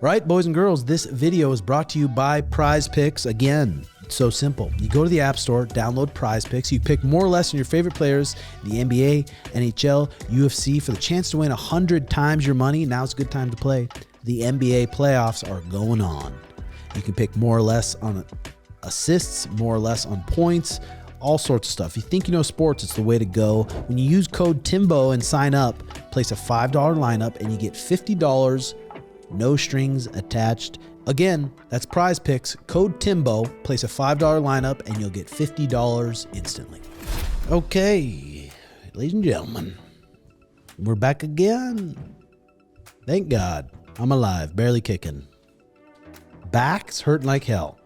Right, boys and girls, this video is brought to you by PrizePicks. Again, it's so simple. You go to the App Store, download PrizePicks. You pick more or less on your favorite players, the NBA, NHL, UFC, for the chance to win 100 times your money. Now's a good time to play. The NBA playoffs are going on. You can pick more or less on assists, more or less on points, all sorts of stuff. If you think you know sports, it's the way to go. When you use code TIMBO and sign up, place a $5 lineup and you get $50. No strings attached. Again, that's PrizePicks. Code TIMBO. Place a $5 lineup and you'll get $50 instantly. Okay, ladies and gentlemen, we're back again. Thank God. I'm alive, barely kicking. Back's hurting like hell.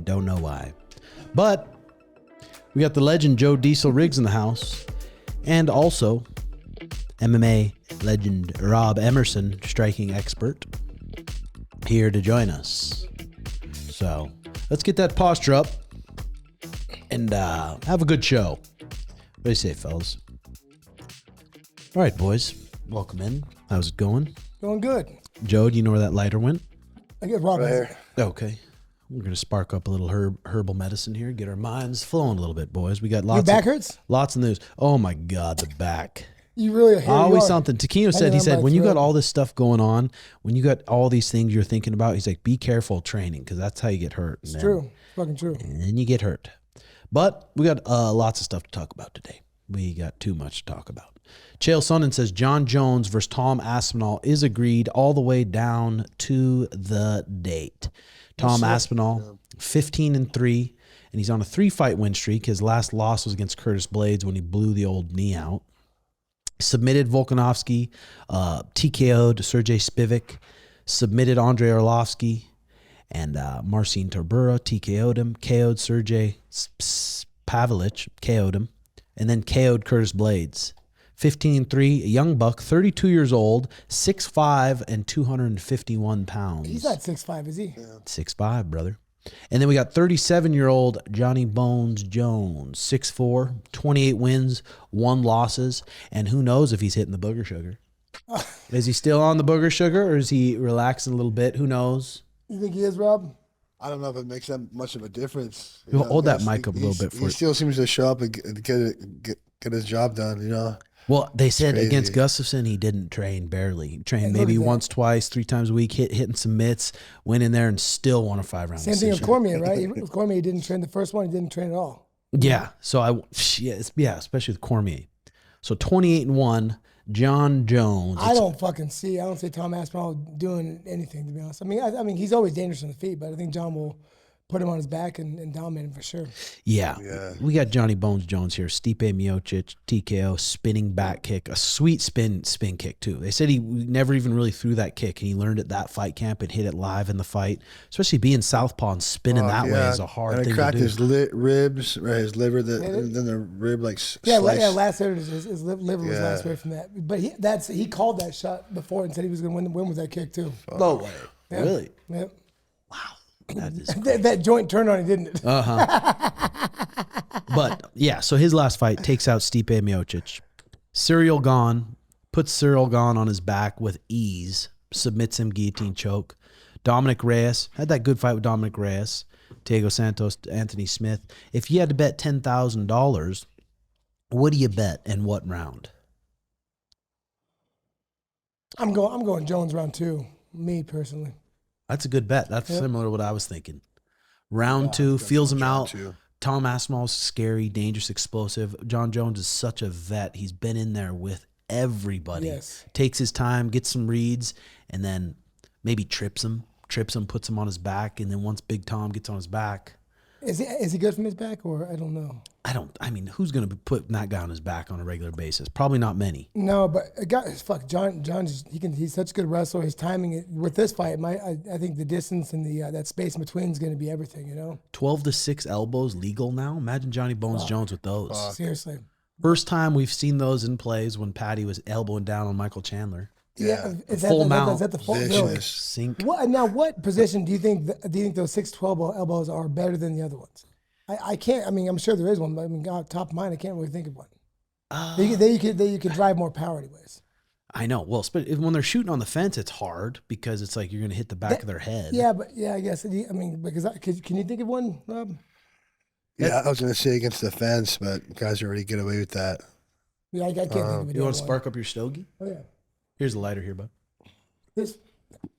Don't know why. But we got the legend Joe Diesel Riggs in the house. And also MMA legend Rob Emerson, striking expert, here to join us. So let's get that posture up and have a good show. What do you say, fellas? All right, boys, welcome in. How's it going? Going good. Joe, do you know where that lighter went? I get Rob right here. Okay. We're going to spark up a little herbal medicine here, get our minds flowing a little bit, boys. We got lots. Your back hurts? Lots of news. Oh my God, the back. You really always something. Taquino said, he said, when you got all this stuff going on, when you got all these things you're thinking about, he's like, be careful training because that's how you get hurt. It's true. It's fucking true. And then you get hurt. But we got lots of stuff to talk about today. We got too much to talk about. Chael Sonnen says John Jones versus Tom Aspinall is agreed all the way down to the date. Tom Aspinall, 15-3, and he's on a 3-fight win streak. His last loss was against Curtis Blades when he blew the old knee out. Submitted Volkanovski, TKO'd Sergey Spivak, submitted Andrei Arlovsky, and Marcin Tybura TKO'd him, KO'd Sergey Pavlich, KO'd him, and then KO'd Curtis Blades. 15-3, a young buck, 32 years old, 6'5", and 251 pounds. He's not 6'5", is he? Yeah. 6'5", brother. And then we got 37-year-old Johnny Bones Jones, 6'4", 28 wins, 1 losses, and who knows if he's hitting the booger sugar. Is he still on the booger sugar, or is he relaxing a little bit? Who knows? You think he is, Rob? I don't know if it makes that much of a difference. Hold that mic up a little bit for He still seems to show up and get his job done, you know? Well, they said against Gustafsson, he didn't train barely. He trained maybe once, twice, 3 times a week, hitting some mitts, went in there and still won a 5-round decision. Same thing with Cormier, right? With Cormier, he didn't train the first one. He didn't train at all. Yeah. So especially with Cormier. So 28-1, John Jones. I don't see Tom Aspinall doing anything, to be honest. I mean, he's always dangerous on the feet, but I think John will put him on his back and dominate him for sure. Yeah. We got Johnny Bones Jones here. Stipe Miocic, TKO, spinning back kick, a sweet spin kick too. They said he never even really threw that kick, and he learned at that fight camp and hit it live in the fight. Especially being southpaw and spinning that way is a hard thing to do. And it cracked his ribs, right? His liver, then the rib sliced. Lacerated his liver was lacerated from that. But he called that shot before and said he was going to win with that kick too. No way. Yeah. Really? Yep. Wow. That joint turned on him, didn't it? But yeah, so his last fight takes out Stipe Miocic. Cyril Gane puts Cyril Gane on his back with ease, submits him, guillotine choke. Dominic Reyes had that good fight with Dominic Reyes. Thiago Santos, Anthony Smith. If you had to bet $10,000, what do you bet and what round? I'm going Jones round 2. Me personally. That's a good bet. That's similar to what I was thinking. Round 2, feels him out. 2. Tom Aspinall's scary, dangerous, explosive. John Jones is such a vet. He's been in there with everybody. Yes. Takes his time, gets some reads, and then maybe trips him, puts him on his back, and then once Big Tom gets on his back. Is he good from his back, or I don't know? I mean, who's going to put that guy on his back on a regular basis? Probably not many. No, but John's he's such a good wrestler. His timing with this fight, I think the distance and the that space in between is going to be everything, you know? 12-6 elbows legal now? Imagine Johnny Bones Jones with those. Seriously. First time we've seen those in plays when Paddy was elbowing down on Michael Chandler. Yeah, is full mount. Is that the full sink? What position do you think those 6-12 elbows are better than the other ones? I can't. I mean, I'm sure there is one, but I mean, top of mind, I can't really think of one. That you could drive more power anyways. I know. Well, when they're shooting on the fence, it's hard because it's like you're going to hit the back of their head. Yeah, I guess. I mean, because can you think of one, Rob? Yeah, I was going to say against the fence, but guys already get away with that. Yeah, I can't think of it. You want to spark up your stogie? Oh, yeah. Here's a lighter here, bud. This.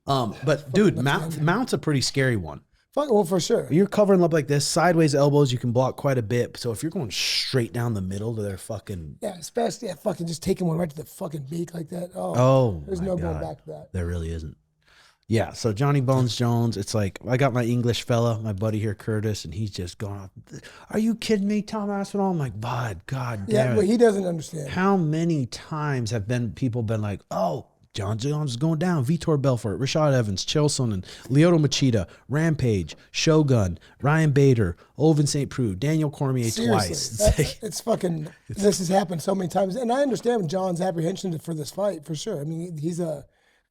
But dude, mount's a pretty scary one. Well, for sure. You're covering up like this, sideways elbows, you can block quite a bit. So if you're going straight down the middle to their fucking... Yeah, especially fucking just taking one right to the fucking beak like that. There's no going back to that. There really isn't. Yeah, so Johnny Bones Jones, it's like, I got my English fella, my buddy here, Curtis, and he's just going, are you kidding me, Tom Aspinall? I'm like, bud, God damn it. Well, he doesn't understand. How many times have people been like, oh, John Jones is going down, Vitor Belfort, Rashad Evans, Chael Sonnen, Lyoto Machida, Rampage, Shogun, Ryan Bader, Oven St. Preux, Daniel Cormier twice. It's fucking, this has happened so many times. And I understand John's apprehension for this fight, for sure. I mean,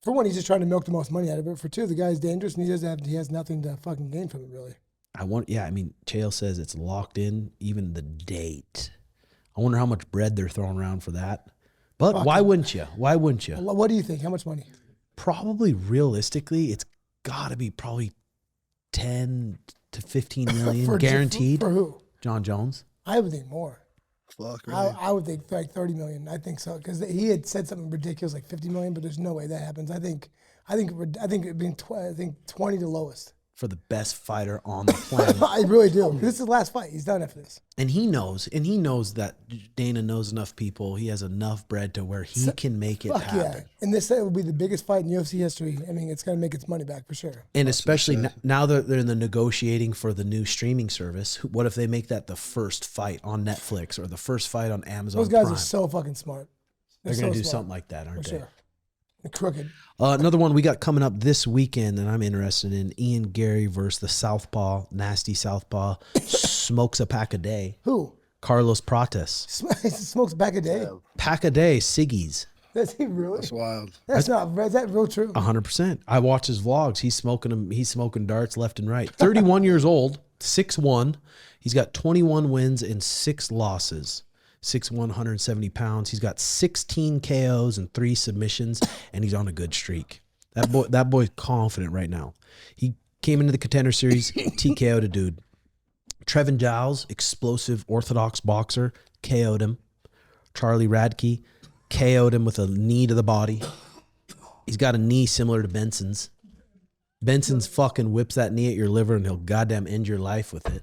for one, he's just trying to milk the most money out of it. For two, the guy's dangerous and he has nothing to fucking gain from it, really. Chael says it's locked in, even the date. I wonder how much bread they're throwing around for that. But why wouldn't you? Why wouldn't you? What do you think? How much money? Probably realistically, it's got to be probably 10 to 15 million guaranteed. For who? John Jones. I would think more. Fuck, really? I would think like 30 million. I think so because he had said something ridiculous like 50 million, but there's no way that happens. I think it'd be 20 the lowest. For the best fighter on the planet. I really do. This is his last fight. He's done after this. And he knows that Dana knows enough people. He has enough bread to where he can make it happen. Yeah. And this will be the biggest fight in UFC history. I mean, it's going to make its money back for sure. And especially now that they're in the negotiating for the new streaming service, what if they make that the first fight on Netflix or the first fight on Amazon Those guys Prime? are so fucking smart. They're going to do something like that, aren't they? For sure. Crooked. Another one we got coming up this weekend that I'm interested in, Ian Garry versus the Southpaw, nasty Southpaw, smokes a pack a day. Who? Carlos Prates. Smokes a pack a day? Pack a day, ciggies. Does he really? That's wild. Is that real true? 100%. I watch his vlogs. He's smoking them. He's smoking darts left and right. 31 years old, 6'1". He's got 21 wins and 6 losses. 6'1", 170 pounds. He's got 16 KOs and 3 submissions, and he's on a good streak. That boy's confident right now. He came into the Contender Series, TKO'd a dude. Trevin Giles, explosive orthodox boxer, KO'd him. Charlie Radke KO'd him with a knee to the body. He's got a knee similar to Benson's. Benson's fucking whips that knee at your liver, and he'll goddamn end your life with it.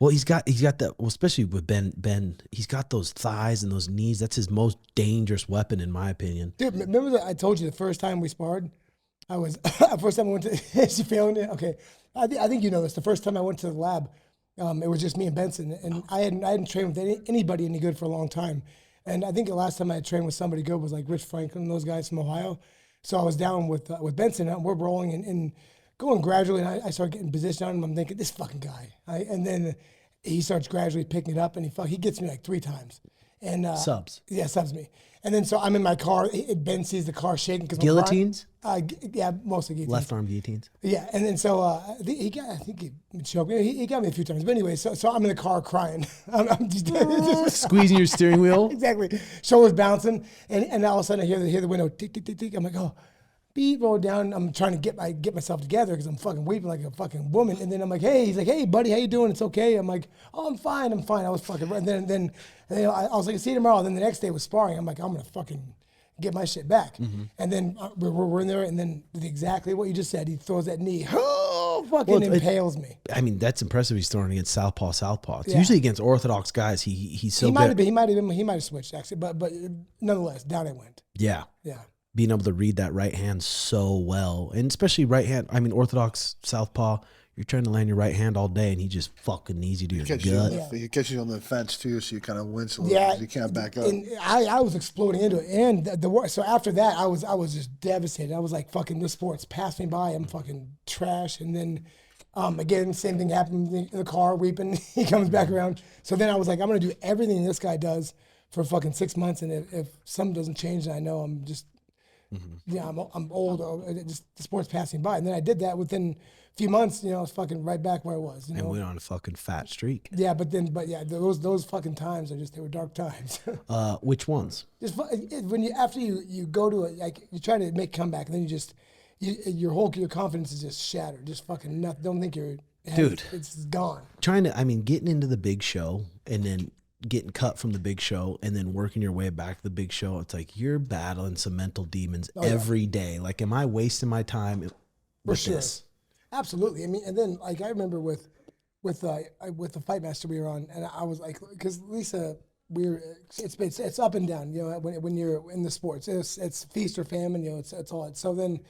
Well, he's got that. Well, especially with Ben, he's got those thighs and those knees. That's his most dangerous weapon, in my opinion. Dude, remember that I told you the first time we sparred? First time I went to. She feeling it? Okay, I think you know this. The first time I went to the lab, it was just me and Benson, and I hadn't trained with anybody any good for a long time. And I think the last time I had trained with somebody good was like Rich Franklin, those guys from Ohio. So I was down with Benson, and we're rolling and going gradually, and I start getting position on him. I'm thinking, this fucking guy. And then he starts gradually picking it up, and he gets me like 3 times. And subs. Yeah, subs me. And then so I'm in my car. Ben sees the car shaking. Guillotines? Yeah, mostly guillotines. Left arm guillotines? Yeah, and then so I think he choked me. He got me a few times. But anyway, so I'm in the car crying. I'm just squeezing your steering wheel? Exactly. Shoulders bouncing. And all of a sudden I hear the window tick, tick, tick, tick. I'm like, oh. Beat, roll down. I'm trying to get myself together because I'm fucking weeping like a fucking woman. And then I'm like, hey, he's like, hey, buddy, how you doing? It's okay. I'm like, oh, I'm fine. I was fucking. And then I was like, see you tomorrow. And then the next day was sparring. I'm like, I'm gonna fucking get my shit back. Mm-hmm. And then we're in there, and then exactly what you just said. He throws that knee. Oh, fucking impales me. I mean, that's impressive. He's throwing against Southpaw. It's usually against orthodox guys. He's so good. He might have switched actually, but nonetheless, down I went. Yeah. Yeah. Being able to read that right hand so well, and especially right hand. I mean, orthodox Southpaw, you're trying to land your right hand all day, and he just fucking knees you to your gut. He catches you on the fence too, so you kind of wince a little because you can't back up. And I was exploding into it, and so after that, I was just devastated. I was like, fucking, this sport's passed me by. I'm fucking trash. And then again, same thing happened in the car, weeping. He comes back around. So then I was like, I'm gonna do everything this guy does for fucking 6 months, and if something doesn't change, then I know I'm just Yeah, I'm old. Just the sport's passing by. And then I did that within a few months. I was fucking right back where I was. And went on a fucking fat streak. Yeah, but those fucking times they were dark times. Which ones? Just when after you go to it, like you try to make a comeback, and then your confidence is just shattered. Just fucking nothing. Don't think you're. Dude, it's gone. Getting into the big show and then getting cut from the big show and then working your way back to the big show, it's like you're battling some mental demons every day. Like, am I wasting my time with this? Absolutely. I mean, and then like I remember with the Fight Master we were on, and I was like, because Lisa, it's up and down. When you're in the sports, it's feast or famine. It's all. So then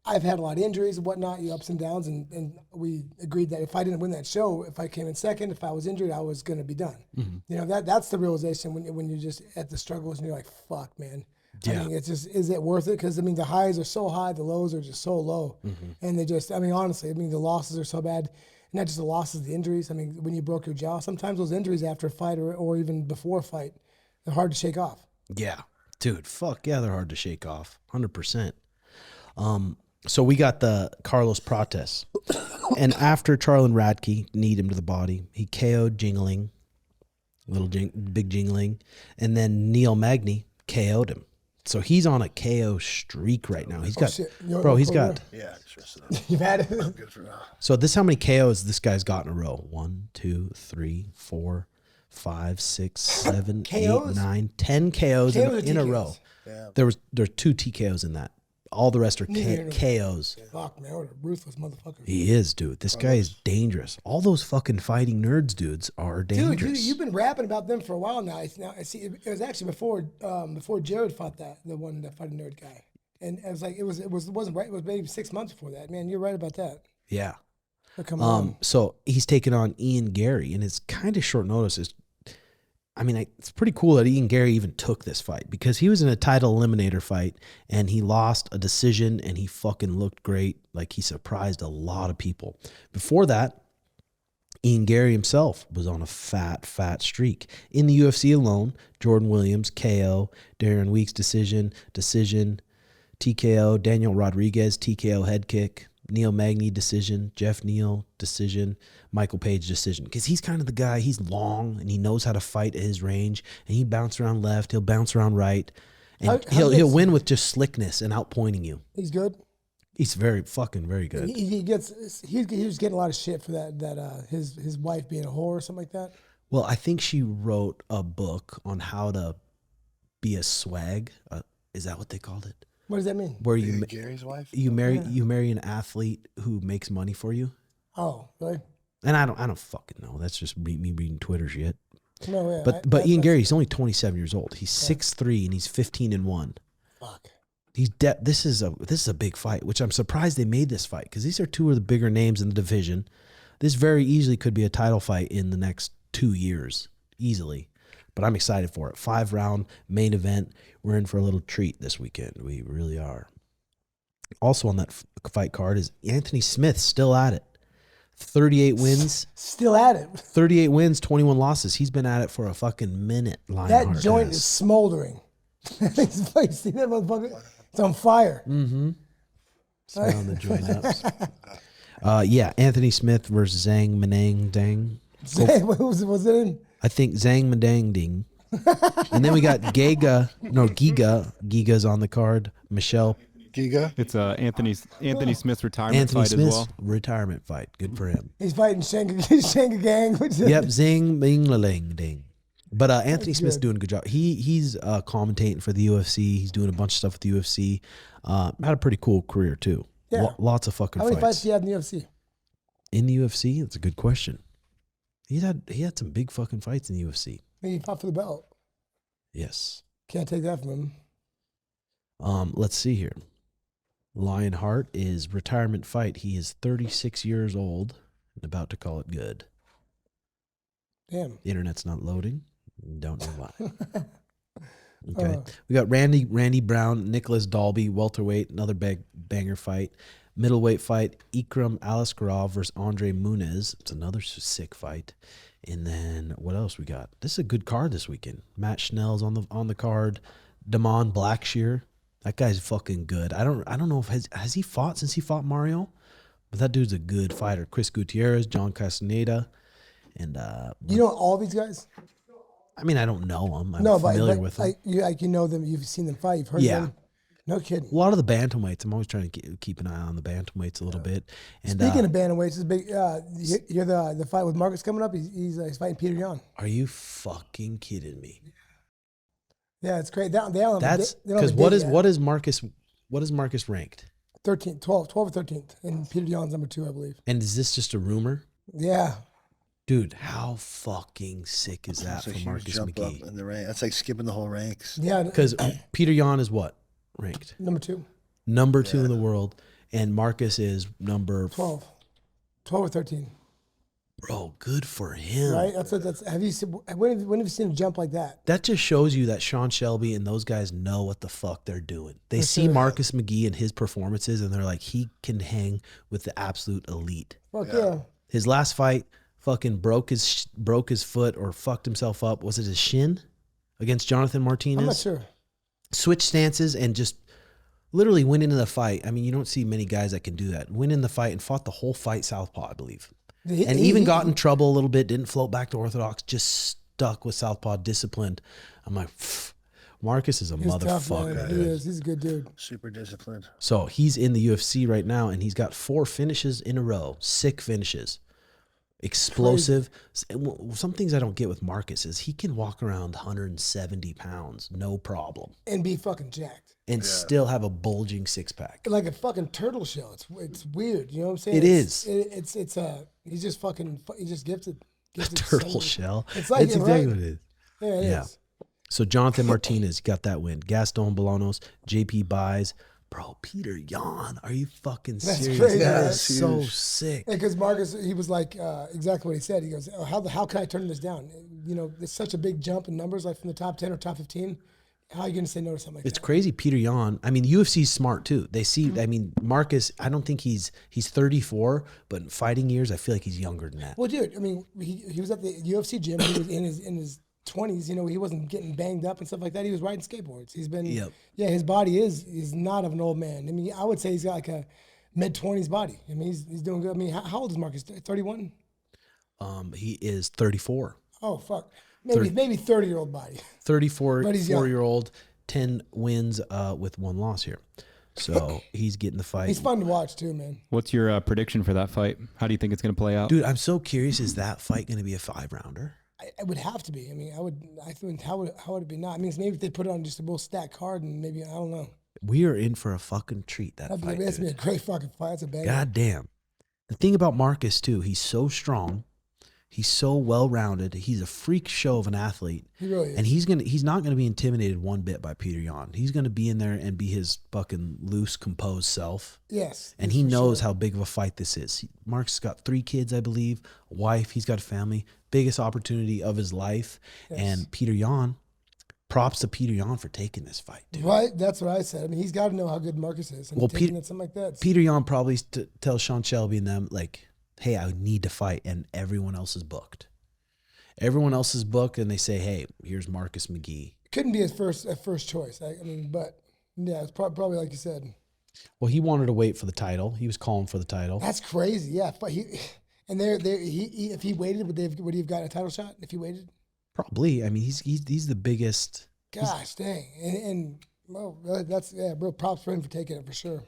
I've had a lot of injuries and whatnot, ups and downs, and we agreed that if I didn't win that show, if I came in second, if I was injured, I was going to be done. That's the realization when you're just at the struggles and you're like, fuck, man. Yeah. I mean, it's just, is it worth it? Because, the highs are so high, the lows are just so low. And honestly, the losses are so bad. Not just the losses, the injuries. When you broke your jaw, sometimes those injuries after a fight or even before a fight, they're hard to shake off. Yeah. Dude, fuck yeah, they're hard to shake off. 100%. So we got the Carlos Prates. And after Charlin Radke kneed him to the body, he KO'd Jingling, big Jingling, and then Neil Magny KO'd him. So he's on a KO streak right now. He's got, Yeah, You've had it. I'm good for now. So this how many KOs this guy's got in a row? 1, 2, 3, 4, 5, 6, 7, 8, 9, 10 KOs in a row. Yeah. There's 2 TKOs in that. All the rest are KOs. Fuck, man, what a ruthless motherfucker. He is, dude. This guy is dangerous. All those fucking fighting nerds, dudes, are dangerous. Dude, you've been rapping about them for a while now. It was actually before Jared fought the fighting nerd guy, and it was like it wasn't right. It was maybe 6 months before that. Man, you're right about that. Yeah. Come on. So he's taking on Ian Garry, and it's kind of short notice. It's pretty cool that Ian Garry even took this fight because he was in a title eliminator fight and he lost a decision and he fucking looked great. Like, he surprised a lot of people. Before that, Ian Garry himself was on a fat streak. In the UFC alone, Jordan Williams, KO, Darren Weeks, decision, TKO, Daniel Rodriguez, TKO head kick, Neil Magny, decision, Jeff Neal, decision, Michael Page, decision. Because he's kind of the guy, he's long and he knows how to fight at his range, and he bounce around left, he'll bounce around right, and he'll win with just slickness and outpointing you. He's good. He's very good. He was getting a lot of shit for that his wife being a whore or something like that. Well, I think she wrote a book on how to be a swag. Is that what they called it? What does that mean? Where you Gary's wife? You marry an athlete who makes money for you. Oh, really? And I don't fucking know. That's just me reading Twitter shit. No, yeah. But Ian Garry, he's only 27 years old. He's 6'3" and he's 15-1. Fuck. This is a big fight, which I'm surprised they made this fight because these are 2 of the bigger names in the division. This very easily could be a title fight in the next 2 years, easily. But I'm excited for it. 5-round main event. We're in for a little treat this weekend. We really are. Also on that fight card is Anthony Smith, still at it. 38 wins. Still at it. 38 wins, 21 losses. He's been at it for a fucking minute. That joint is smoldering. See that motherfucker? It's on fire. Mm-hmm. Smell the joint ups. Yeah, Anthony Smith versus Zhang Menang Dang. What was it in? I think Zhang Menang Ding. And then we got Giga. Giga's on the card. Michelle. Giga? It's Anthony Smith's retirement fight as well. Retirement fight. Good for him. He's fighting Shanka Gang. Yep, Zing Bing Laling Ding. But Anthony Smith's doing a good job. He's commentating for the UFC. He's doing a bunch of stuff with the UFC. Had a pretty cool career too. Yeah. Lots of fucking fights. How many fights do you have in the UFC? In the UFC? That's a good question. He had some big fucking fights in the UFC. He fought for the belt. Yes. Can't take that from him. Let's see here. Lionheart is retirement fight. He is 36 years old and about to call it good. Damn. The internet's not loading. Don't know why. Okay. We got Randy Brown, Nicholas Dalby, welterweight, another banger fight. Middleweight fight, Ikram Aliskerov versus Andre Muniz. It's another sick fight. And then what else we got? This is a good card this weekend. Matt Schnell's on the card. Damon Blackshear That guy's fucking good. I don't know if has he fought since he fought Mario, but that dude's a good fighter. Chris Gutierrez, John Castaneda, and You know all these guys? I mean, I don't know them. I'm No, familiar but with them. you know them. You've seen them fight. You've heard them. No kidding. A lot of the bantamweights. I'm always trying to keep an eye on the bantamweights a little bit. And Speaking of bantamweights, this big. You hear the fight with Marcus coming up? He's fighting Petr Yan. are you fucking kidding me? Yeah, it's great. That's because what is Marcus ranked? 13th, 12 or 13th, and Petr Yan's number 2, I believe. And is this just a rumor? Yeah. Dude, how fucking sick is that That's for Marcus McGhee? Up in the rank. That's like skipping the whole ranks. Yeah. Because Petr Yan is what ranked? Number 2. Number 2 in the world, and Marcus is number 12 or 13. Bro, good for him. Right? Have you seen, when have you seen a jump like that? That just shows you that Sean Shelby and those guys know what the fuck they're doing. They For see sure. Marcus McGhee and his performances, and they're like, he can hang with the absolute elite. Fuck yeah. His last fight, fucking broke his foot or fucked himself up. Was it his shin against Jonathan Martinez? I'm not sure. Switched stances and just literally went into the fight. I mean, you don't see many guys that can do that. Went in the fight and fought the whole fight southpaw, I believe. And even got in trouble a little bit, didn't float back to orthodox, just stuck with southpaw, disciplined. I'm like, Marcus is a He's tough, motherfucker. man. He is. He's a good dude. Super disciplined. So he's in the UFC right now, and he's got 4 finishes in a row, sick finishes. Explosive. Some things I don't get with Marcus is he can walk around 170 pounds, no problem. And be fucking jacked. And still have a bulging 6-pack. Like a fucking turtle shell. It's weird. You know what I'm saying? It is. He's just fucking, he's just gifted. A turtle shell. It's like, That's exactly what it is. Yeah, it is. So Jonathan Martinez got that win. Gaston Bolanos, JP Buys. Bro, Petr Yan, are you fucking That's serious? crazy. That That's is so huge. sick. Because Marcus, he was like exactly what he said. He goes, oh, how can I turn this down? You know, there's such a big jump in numbers, like from the top 10 or top 15. How are you going to say no to something like It's that? crazy. Petr Yan, I mean, UFC's smart too. They see, I mean, Marcus, I don't think he's 34, but in fighting years, I feel like he's younger than that. Well, dude, I mean, he was at the UFC gym. He was in his 20s. You know, he wasn't getting banged up and stuff like that. He was riding skateboards. He's been, yeah, his body is not of an old man. I mean, I would say he's got like a mid-20s body. I mean, he's doing good. I mean, how old is Marcus? 31? He is 34. Oh, fuck. Maybe 30-year-old body. 34-year-old, 10 wins with 1 loss here. So he's getting the fight. He's fun to watch too, man. What's your prediction for that fight? How do you think it's going to play out? Dude, I'm so curious. Is that fight going to be a 5-rounder? It would have to be. I mean, I think how would it be not? I mean, maybe if they put it on just a real stacked card and maybe, I don't know. We are in for a fucking treat, that fight, That's going to be a great fucking fight. That's a banger. God damn. The thing about Marcus, too, he's so strong. He's so well-rounded. He's a freak show of an athlete. He really is. And he's not going to be intimidated one bit by Petr Yan. He's going to be in there and be his fucking loose, composed self. Yes. And he knows how big of a fight this is. Marcus got 3 kids, I believe, a wife. He's got a family. Biggest opportunity of his life. Yes. And Petr Yan, props to Petr Yan for taking this fight, dude. Right? That's what I said. I mean, he's got to know how good Marcus is. And Well, taking it, something like that. Petr Yan probably tells Sean Shelby and them, like, hey, I need to fight, and everyone else is booked. Everyone else is booked, and they say, hey, here's Marcus McGhee. Couldn't be his first choice. I mean, but yeah, it's probably like you said. Well, he wanted to wait for the title. He was calling for the title. That's crazy. Yeah, but if he waited, would he have gotten a title shot if he waited? Probably. I mean, he's the biggest. Gosh, dang. And well, that's real props for him for taking it for sure.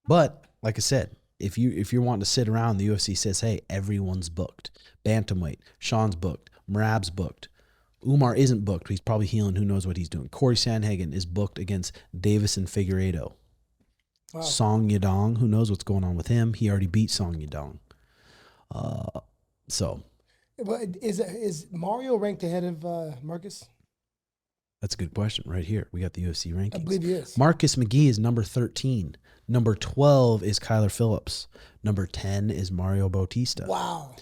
But like I said, if you're wanting to sit around, the UFC says, hey, everyone's booked. Bantamweight, Sean's booked. Merab's booked. Umar isn't booked. He's probably healing. Who knows what he's doing? Cory Sandhagen is booked against Deiveson Figueiredo. Wow. Song Yadong, who knows what's going on with him? He already beat Song Yadong. So Well, is Mario ranked ahead of Marcus? that's a good question right here. We got the UFC rankings. I believe he is. Marcus McGhee is number 13. Number 12 is Kyler Phillips. Number 10 is Mario Bautista. Wow,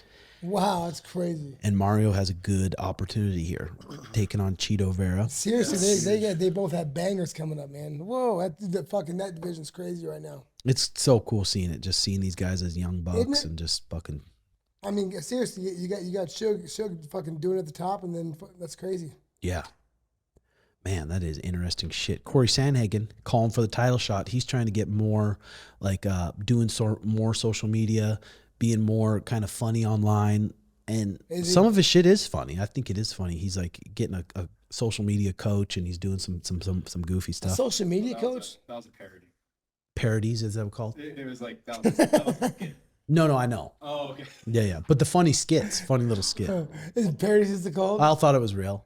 that's crazy. And Mario has a good opportunity here, taking on Cheeto Vera. Seriously, they both have bangers coming up, man. Whoa, that division's crazy right now. It's so cool seeing it, just seeing these guys as young bucks and just fucking. I mean, seriously, you got Suge fucking doing it at the top, and then that's crazy. Yeah. Man, that is interesting shit. Cory Sandhagen calling for the title shot. He's trying to get more, like, doing more social media, being more kind of funny online. And some of his shit is funny. I think it is funny. He's like getting a social media coach, and he's doing some goofy stuff. A social media coach? That was a parody. Parodies, is that what called? It was like that was a skit. No, I know. Oh, okay. Yeah. But the funny skits, funny little skit. Is parodies is it called? I thought it was real.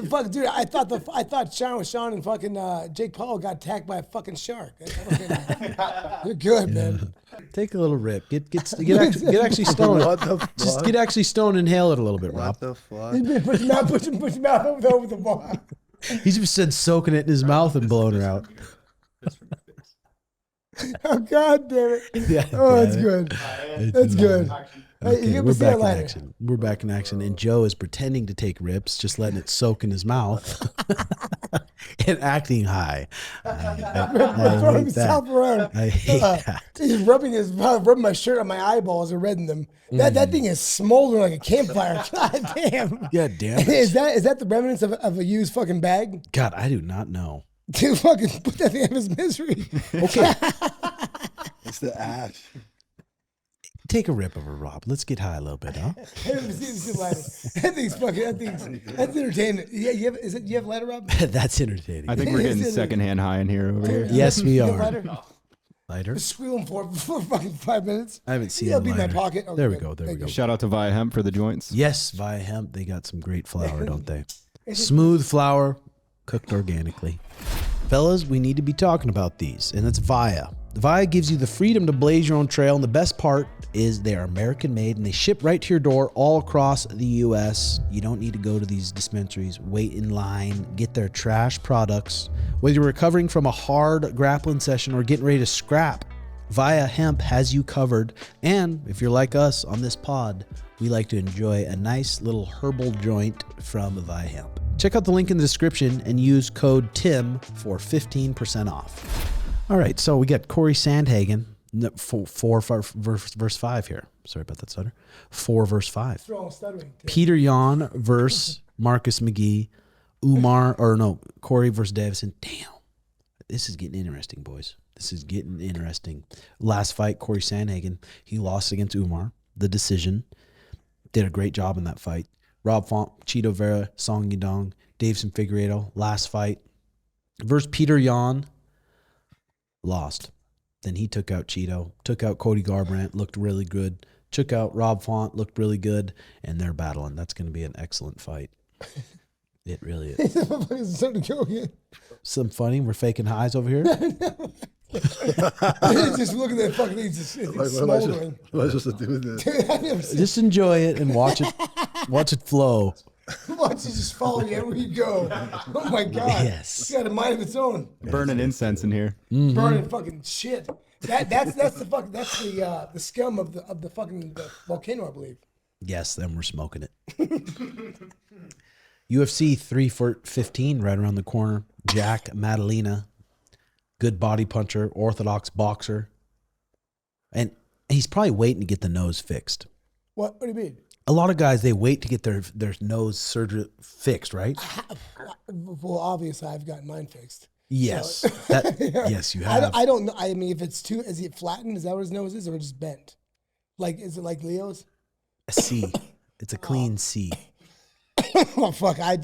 Fuck, dude, I thought Sean and fucking Jake Paul got attacked by a fucking shark. You're good, man. Take a little rip. Get actually stoned. What the fuck? Just get actually stoned and inhale it a little bit, Rob. What the fuck? Put your mouth over the bar. He's just said soaking it in his mouth and blowing her out. Oh, God damn it. Yeah, That's good. That's good. Okay, we're back in action. We're back in action, and Joe is pretending to take rips, just letting it soak in his mouth, and acting high. I Throwing hate himself that. around. I hate that. He's rubbing my shirt on my eyeballs and reddening them. That thing is smoldering like a campfire. God damn. Yeah, damn it. Is that the remnants of a used fucking bag? God, I do not know. Dude, fucking put that thing out of his misery. Okay, It's the ash. take a rip of her, Rob. Let's get high a little bit, huh? That's entertaining. Yeah, you have lighter, Rob? That's entertaining. I think we're getting secondhand high in here over here. Yes, we You have are. lighter? Lighter? Just squeal for fucking 5 minutes. I haven't seen It'll a be in my lighter. pocket. Oh, There we good. go. There we Thank go. you. Shout out to VIIA Hemp for the joints. Yes, VIIA Hemp. They got some great flour, don't they? Smooth flour, cooked organically. Fellas, we need to be talking about these, and that's VIIA. VIIA gives you the freedom to blaze your own trail, and the best part is they are American made, and they ship right to your door all across the U.S. You don't need to go to these dispensaries, wait in line, get their trash products. Whether you're recovering from a hard grappling session or getting ready to scrap, VIIA Hemp has you covered. And if you're like us on this pod, we like to enjoy a nice little herbal joint from VIIA Hemp. Check out the link in the description and use code TIM for 15% off. All right, so we got Cory Sandhagen, 4 verse 5 here. Sorry about that stutter. 4 verse 5. Strong stuttering. Petr Yan versus Marcus McGhee. Cory versus Deiveson. Damn. This is getting interesting, boys. This is getting interesting. Last fight, Cory Sandhagen, he lost against Umar. The decision. Did a great job in that fight. Rob Font, Chito Vera, Song Yadong, Deiveson Figueiredo, last fight. Versus Petr Yan, lost. Then he took out Chito, took out Cody Garbrandt, looked really good. Took out Rob Font, looked really good. And they're battling. That's going to be an excellent fight. It really is. Some funny. We're faking highs over here. Just looking at the fucking thing, it's smoldering. What am I supposed to do with this? Just enjoy it and watch it. Watch it flow. Watch it just follow you everywhere you go. Oh my God. Yes. It's got a mind of its own. Burning incense in here. Burning fucking shit. That's the scum of the fucking volcano, I believe. Yes, then we're smoking it. UFC 315 right around the corner. Jack Maddalena, good body puncher, orthodox boxer. And he's probably waiting to get the nose fixed. What do you mean? A lot of guys, they wait to get their nose surgery fixed, right? Well, obviously, I've got mine fixed. Yes. So, Yes, you have. I don't know. I mean, if it's too, is it flattened? Is that what his nose is, or just bent? Like, is it like Leo's? A C. It's a clean C. Oh, fuck. I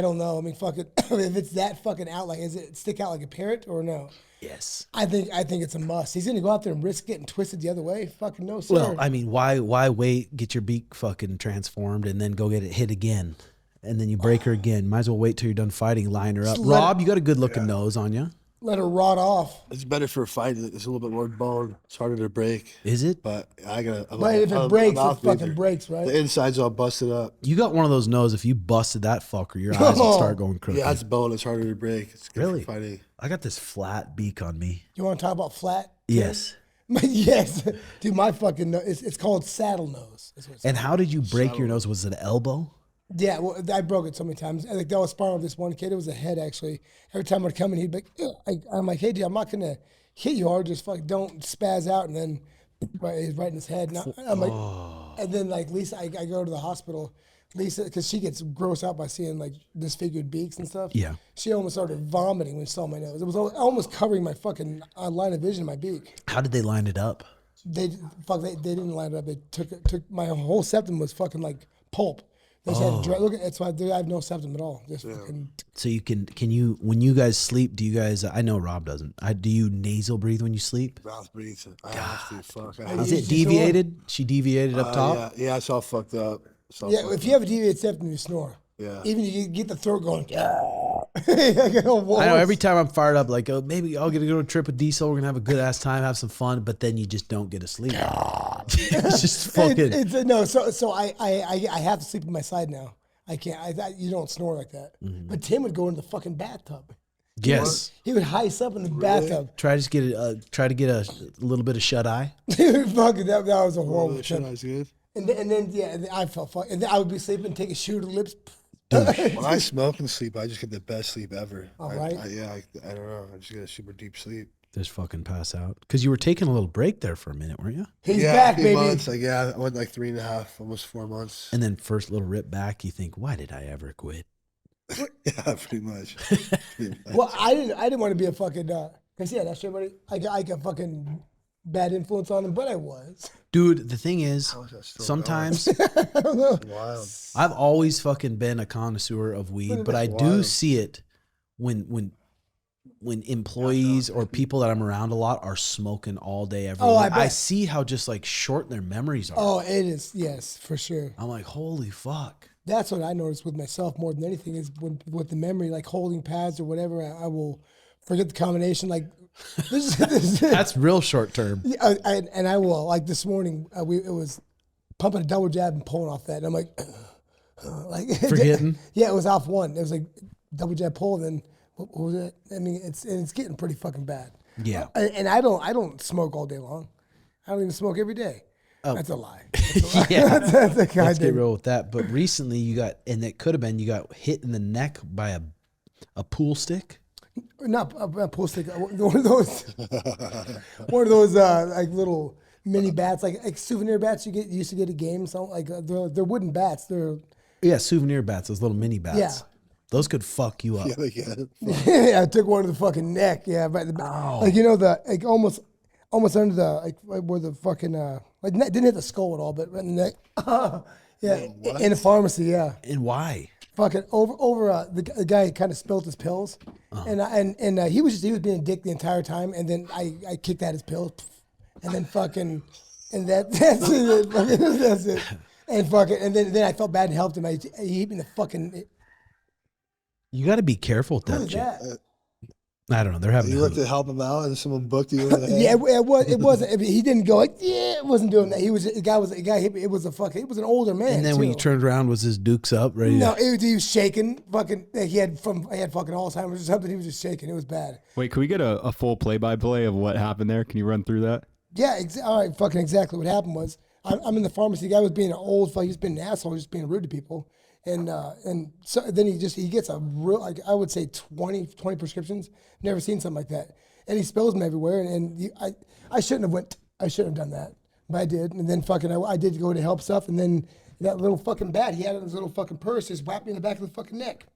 don't know. I mean, fuck it. If it's that fucking out, like, is it stick out like a parrot or no? Yes. I think it's a must. He's gonna go out there and risk getting twisted the other way. Fucking no, sir. Well, I mean, why wait, get your beak fucking transformed and then go get it hit again? And then you break her again. Might as well wait till you're done fighting, line her up. Rob, you got a good looking nose on you. Let her rot off. It's better for a fight. It's a little bit more bone. It's harder to break. Is it? But I got to. But if it breaks, it fucking breaks, right? The inside's all busted up. You got one of those nose. If you busted that fucker, your eyes would start going crooked. Yeah, it's bone. It's harder to break. It's good Really? for fighting. I got this flat beak on me. You want to talk about flat? Yes. Yes, dude. My fucking nose. It's called saddle nose. That's what it's And called. how did you break your nose? Was it an elbow? Yeah, well, I broke it so many times. Like that was sparring with this one kid. It was a head actually. Every time I'd come in, he'd be like, I'm like, hey, dude, I'm not gonna hit you hard. Just fuck, don't spaz out. And then he's right in his head. And I'm like, and then like Lisa, I go to the hospital. Lisa, because she gets grossed out by seeing like disfigured beaks and stuff. Yeah. She almost started vomiting when she saw my nose. It was almost covering my fucking line of vision, my beak. How did they line it up? They didn't line it up. They took my whole septum was fucking like pulp. They just had look. That's why I have no septum at all. Just fucking. So you can you when you guys sleep? Do you guys? I know Rob doesn't. Do you nasal breathe when you sleep? Mouth breathes. I have to. Fuck. Is it deviated? She deviated up top. Yeah, it's all fucked up. If you have a deviated septum, you snore. Yeah. Even you get the throat going. I know every time I'm fired up, like, oh, maybe I'll get to go on a trip with Diesel. We're gonna have a good ass time, have some fun, but then you just don't get to sleep. It's just fucking. No, so I have to sleep on my side now. I can't. You don't snore like that. But Tim would go into the fucking bathtub. Yes. He would heist up in the bathtub. Try to get a little bit of shut eye. Fucking that was a horrible Shit, trip. that's good. And then I felt fuck. And then I would be sleeping, take a shoe to the lips. When I smoke and sleep, I just get the best sleep ever. All right. I don't know. I just get a super deep sleep. Just fucking pass out. Because you were taking a little break there for a minute, weren't you? He's back, a few baby. Months, I went like 3.5, almost 4 months. And then first little rip back, you think, why did I ever quit? Yeah, pretty much. Well, I didn't want to be a fucking. Cause yeah, that's everybody. I got fucking bad influence on him, but I was. Dude, the thing is, How is that still sometimes I don't know. Wild. I've always fucking been a connoisseur of weed, but I do Wild. see it when employees or people that I'm around a lot are smoking all day every Oh, day. I bet. I see how just like short their memories are. Oh, it is. Yes, for sure. I'm like, holy fuck. That's what I noticed with myself more than anything is with the memory, like holding pads or whatever. I will forget the combination. Like this That's real short term. and I will like this morning. It was pumping a double jab and pulling off that. And I'm like, like Forgetting? Yeah, it was off one. It was like double jab pull. And then what was it? I mean, it's getting pretty fucking bad. Yeah. And I don't smoke all day long. I don't even smoke every day. That's a lie. Yeah. That's a Let's get real with that. But recently you got hit in the neck by a pool stick. Not a pool stick. One of those like little mini bats, like souvenir bats you used to get at games. So like they're wooden bats. They're Souvenir bats, those little mini bats. Yeah. Those could fuck you up. Yeah, they get it. yeah. I took one to the fucking neck. Yeah, but like the like almost under the like where the fucking didn't hit the skull at all, but right in the neck. Yeah, in a pharmacy. Yeah. And why? Fucking over the guy kind of spilled his pills, and he was being a dick the entire time, and then I kicked at his pills, and then fucking that's it, that's it, and fucking and then I felt bad and helped him. He hit me in the fucking. You got to be careful with What that is shit. that? I don't know. They're having You went to help him out, and someone booked you. In the head. Yeah, it wasn't. I mean, he didn't go like, yeah, it wasn't doing that. He was a guy hit me. It was an older man. And then when you turned around, was his dukes up ready? No, he was shaking. Fucking, he had fucking Alzheimer's or something. He was just shaking. It was bad. Wait, can we get a full play-by-play of what happened there? Can you run through that? Yeah, all right, fucking exactly what happened was I'm in the pharmacy. The guy was being an old fuck. He's been an asshole, just being rude to people. And so then he gets a real, like I would say 20 prescriptions. Never seen something like that. And he spills them everywhere. And I shouldn't have done that, but I did. And then fucking I did go to help stuff. And then that little fucking bat he had in his little fucking purse just whacked me in the back of the fucking neck,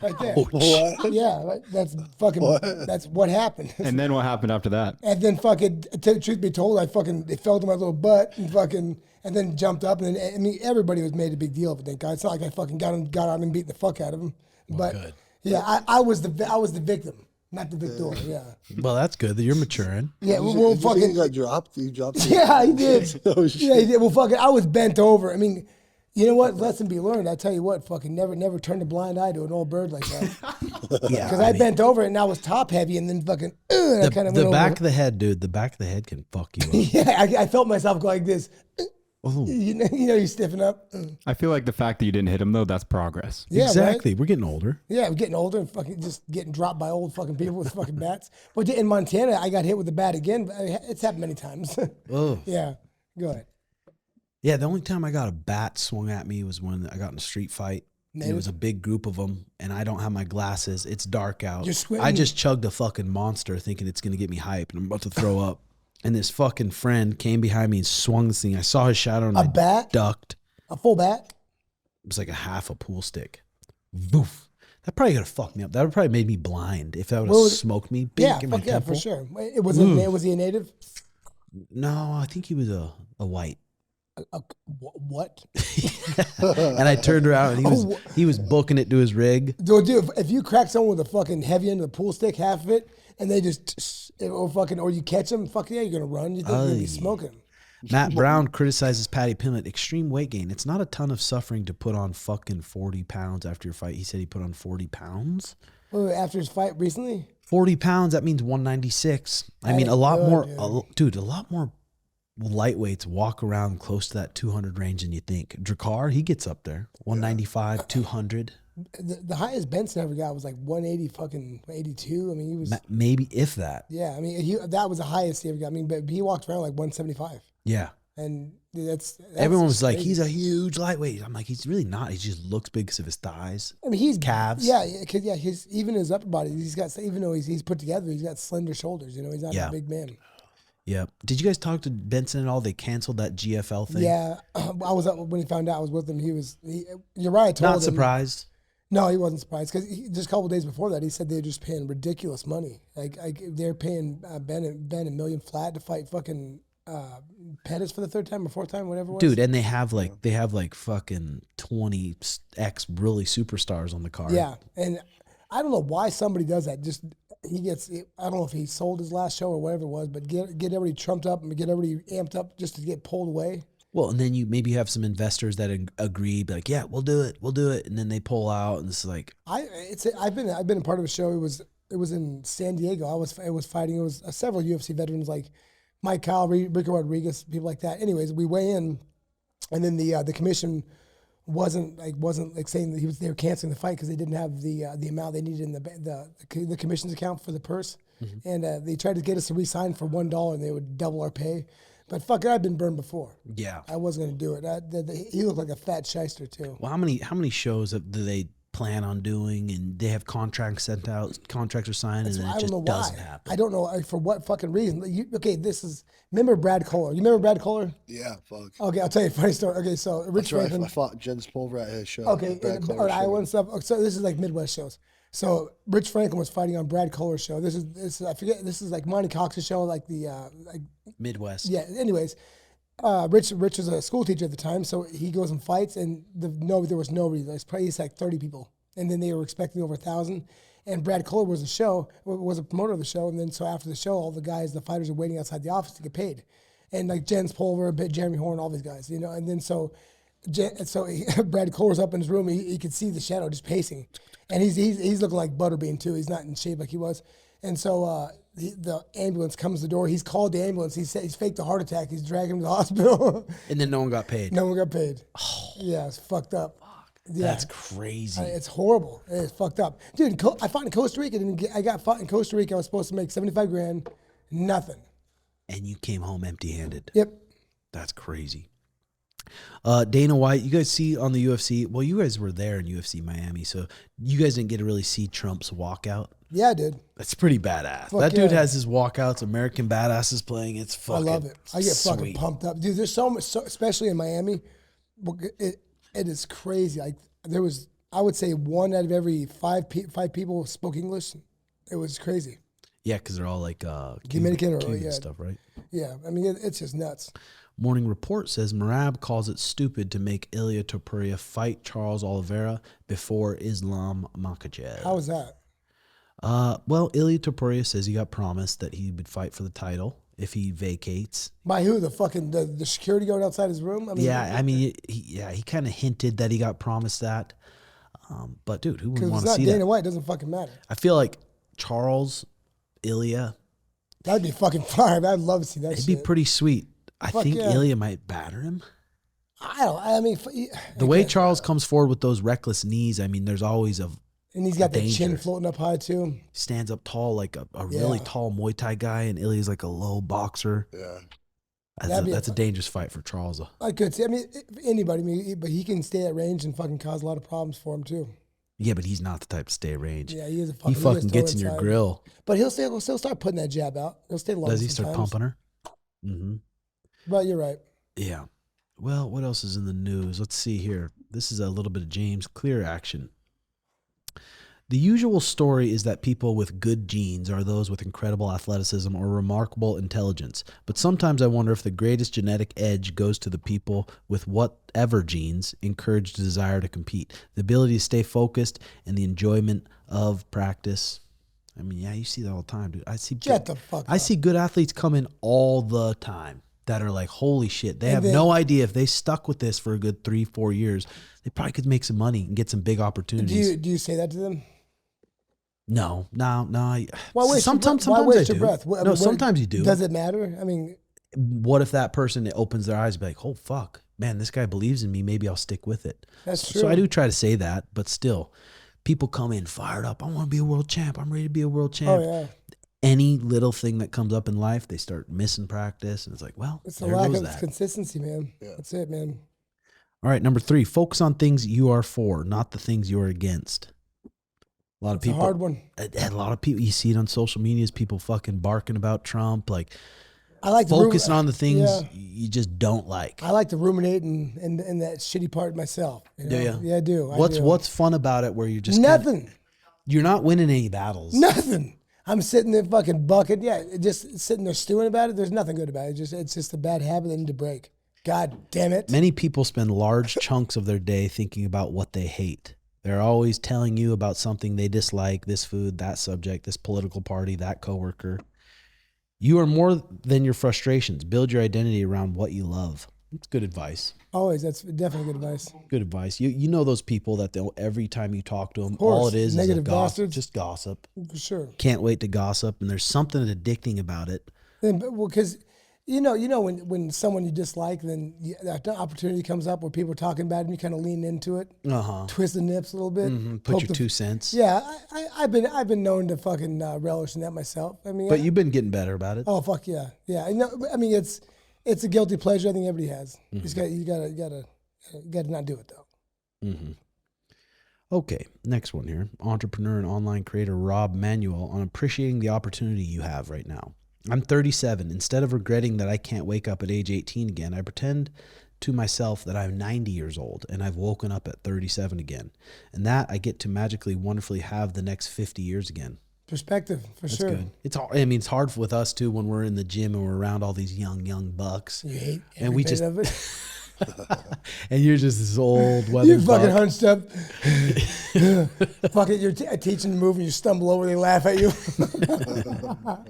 right there. What? Yeah, right, that's fucking that's what happened. And then what happened after that? And then fucking, truth be told, it fell to my little butt and then jumped up. And then, I mean, everybody was made a big deal of it. Thank God. It's not like I fucking got on and beat the fuck out of him. But good. yeah, I was the victim, not the victor. Yeah. Well, that's good that you're maturing. Yeah. Did Well, you say fucking. you got dropped. You dropped. Yeah, he did. Oh, shit. Yeah, he did. Well, fucking, I was bent over. I mean, you know what? Lesson be learned. I tell you what, fucking never turn a blind eye to an old bird like that. Yeah. Because I bent over and I was top heavy and then fucking. And I kind of went The back over. of the head, dude. The back of the head can fuck you up. Yeah, I felt myself go like this. Oh. You know, you stiffen up. I feel like the fact that you didn't hit him, though, that's progress. Yeah, Exactly. right? We're getting older. Yeah, I'm getting older and fucking just getting dropped by old fucking people with fucking bats. But in Montana, I got hit with a bat again. But it's happened many times. Oh. Yeah, go ahead. Yeah, the only time I got a bat swung at me was when I got in a street fight. It was a big group of them, and I don't have my glasses. It's dark out. You're sweating. I just chugged a fucking monster thinking it's going to get me hype, and I'm about to throw up. And this fucking friend came behind me and swung this thing. I saw his shadow and A I bat? ducked. A full bat? was like a half a pool stick. Boof. That probably could have fucked me up. That would probably made me blind if that would have smoked me. Yeah, In my fuck yeah, temple. for sure. Was he a native? No, I think he was a white. What? And I turned around and he was booking it to his rig. Dude, if you crack someone with a fucking heavy end of the pool stick, half of it, and they just or you catch them, fuck yeah, you're gonna run. You think you're gonna be smoking. Matt Brown criticizes Paddy Pimblett. Extreme weight gain. It's not a ton of suffering to put on fucking 40 pounds after your fight. He said he put on 40 pounds. Wait, after his fight recently? 40 pounds, that means 196. I mean, a lot more, dude. a lot more lightweights walk around close to that 200 range than you think. Drakkar, he gets up there. 195, 200. The highest Benson ever got was like 180, fucking 82. I mean, he was maybe if that. Yeah, I mean, that was the highest he ever got. I mean, but he walked around like 175. Yeah. And that's everyone was like, crazy. he's a huge lightweight. I'm like, he's really not. He just looks big because of his thighs. I mean, he's calves. Yeah, because even his upper body, he's got, even though he's put together, he's got slender shoulders. You know, he's not a big man. Yeah. Did you guys talk to Benson at all? They canceled that GFL thing. Yeah, I was up when he found out. I was with him. You're right. I told him. Not surprised. No, he wasn't surprised because just a couple of days before that, he said they're just paying ridiculous money. Like they're paying Ben $1 million flat to fight fucking Pettis for the third time or fourth time, whatever it was. Dude, and they have like fucking 20x really superstars on the card. Yeah, and I don't know why somebody does that. Just I don't know if he sold his last show or whatever it was, but get everybody trumped up and get everybody amped up just to get pulled away. Well, and then you maybe have some investors that agree, be like, yeah, we'll do it, and then they pull out, and it's like I've been a part of a show. It was in San Diego. It was fighting. It was several UFC veterans like Mike Kyle, Rico Rodriguez, people like that. Anyways, we weigh in, and then the commission wasn't like saying that they were canceling the fight because they didn't have the amount they needed in the commission's account for the purse, and they tried to get us to re-sign for $1 and they would double our pay. But fuck it, I've been burned before. Yeah, I wasn't gonna do it. He looked like a fat shyster too. Well, how many shows do they plan on doing? And they have contracts sent out, contracts are signed, and then it just doesn't happen. I don't know for what fucking reason. Remember Brad Kohler? You remember Brad Kohler? Yeah, fuck. Okay, I'll tell you a funny story. Okay, so Rich Franklin. I fought Jens Pulver at his show. Okay, Iowa and stuff. So this is like Midwest shows. So Rich Franklin was fighting on Brad Kohler's show. This is I forget. This is like Monty Cox's show, like the like Midwest. Yeah. Anyways, Rich was a school teacher at the time, so he goes and fights, and there was nobody. There's probably like 30 people, and then they were expecting over 1,000. And Brad Kohler was a promoter of the show, and then so after the show, all the fighters are waiting outside the office to get paid, and like Jens Pulver, Jeremy Horn, all these guys, you know, and then so Brad Kohler's up in his room. He could see the shadow just pacing. And he's looking like Butterbean too. He's not in shape like he was. And so the ambulance comes to the door. He's called the ambulance. He's faked a heart attack. He's dragging him to the hospital. And then no one got paid. No one got paid. Oh, yeah, it's fucked up. Yeah. That's crazy. It's horrible. It's fucked up. Dude, I fought in Costa Rica. I got fought in Costa Rica. I was supposed to make 75 grand. Nothing. And you came home empty-handed. Yep. That's crazy. Dana White, you guys see on the UFC, well, you guys were there in UFC Miami, so you guys didn't get to really see Trump's walkout. Yeah, I did. That's pretty badass. Fuck that dude yeah. has his walkouts, American Badasses playing. It's fucking I love it. I get sweet. fucking pumped up. Dude, there's so much, especially in Miami, it is crazy. Like there was, I would say 1 out of every 5 people spoke English. It was crazy. Yeah, because they're all like Dominican or Cuban stuff, right? Yeah, I mean, it's just nuts. Morning Report says Merab calls it stupid to make Ilia Topuria fight Charles Oliveira before Islam Makhachev. How was that? Well, Ilia Topuria says he got promised that he would fight for the title if he vacates. By who? The fucking the security guard outside his room? I mean, he kind of hinted that he got promised that. But dude, who would want to see Dana that? White, it doesn't fucking matter. I feel like Charles, Ilia, that'd be fucking fire. I'd love to see that. It'd be pretty sweet. I think yeah. Ilia might batter him. The way Charles comes forward with those reckless knees, I mean, there's always and he's got the danger. chin floating up high too. Stands up tall like a really tall Muay Thai guy, and Ilia's like a low boxer. Yeah. That's a dangerous fight for Charles. I could see. I mean, anybody, but he can stay at range and fucking cause a lot of problems for him too. Yeah, but he's not the type to stay at range. Yeah, he is. He fucking gets in your grill. But he'll still start putting that jab out. He'll stay long. Does he start pumping her? Mm-hmm. But you're right. Yeah. Well, what else is in the news? Let's see here. This is a little bit of James Clear action. The usual story is that people with good genes are those with incredible athleticism or remarkable intelligence. But sometimes I wonder if the greatest genetic edge goes to the people with whatever genes encourage the desire to compete, the ability to stay focused, and the enjoyment of practice. I mean, yeah, you see that all the time, dude. I see good athletes come in all the time that are like, holy shit, they have no idea if they stuck with this for a good 3-4 years, they probably could make some money and get some big opportunities. Do you say that to them? No. Well, sometimes why I waste do. your breath? No, sometimes you do. Does it matter? I mean, what if that person opens their eyes and be like, oh, fuck, man, this guy believes in me. Maybe I'll stick with it. That's true. So I do try to say that, but still, people come in fired up. I want to be a world champ. I'm ready to be a world champ. Oh, yeah. Any little thing that comes up in life, they start missing practice. And it's like, well, it's a there lack goes of that. consistency, man. Yeah. That's it, man. All right, number 3, focus on things you are for, not the things you are against. A lot of people. It's a hard one. A lot of people, you see it on social media, is people fucking barking about Trump, like I like focusing on the things you just don't like. I like to ruminate in that shitty part myself. You know? Do you? Yeah, I do. What's fun about it where you're just nothing? You're not winning any battles. Nothing. I'm sitting there fucking bucket. Yeah, just sitting there stewing about it. There's nothing good about it. It's just a bad habit that I need to break. God damn it. Many people spend large chunks of their day thinking about what they hate. They're always telling you about something they dislike, this food, that subject, this political party, that coworker. You are more than your frustrations. Build your identity around what you love. It's good advice. Always. That's definitely good advice. Good advice. You know those people that every time you talk to them, course, all it is negative a bastards. Just gossip. For sure. Can't wait to gossip, and there's something addicting about it. Because you know when someone you dislike, then that opportunity comes up where people are talking about it, and you kind of lean into it, twist the nips a little bit, put your 2 cents. Yeah, I've been known to fucking relish in that myself. I mean, but you've been getting better about it. Oh fuck yeah, yeah. I mean, it's a guilty pleasure. I think everybody has. You gotta not do it though. Okay, next one here. Entrepreneur and online creator Rob Manuel on appreciating the opportunity you have right now. I'm 37. Instead of regretting that I can't wake up at age 18 again, I pretend to myself that I'm 90 years old and I've woken up at 37 again. And that I get to magically, wonderfully have the next 50 years again. Perspective, for sure. Good. It's hard with us too when we're in the gym and we're around all these young bucks. You hate every and we bit just of it. and you're just this old weathered You fucking buck. hunched up. Fuck it, you're teaching to move and you stumble over, they laugh at you.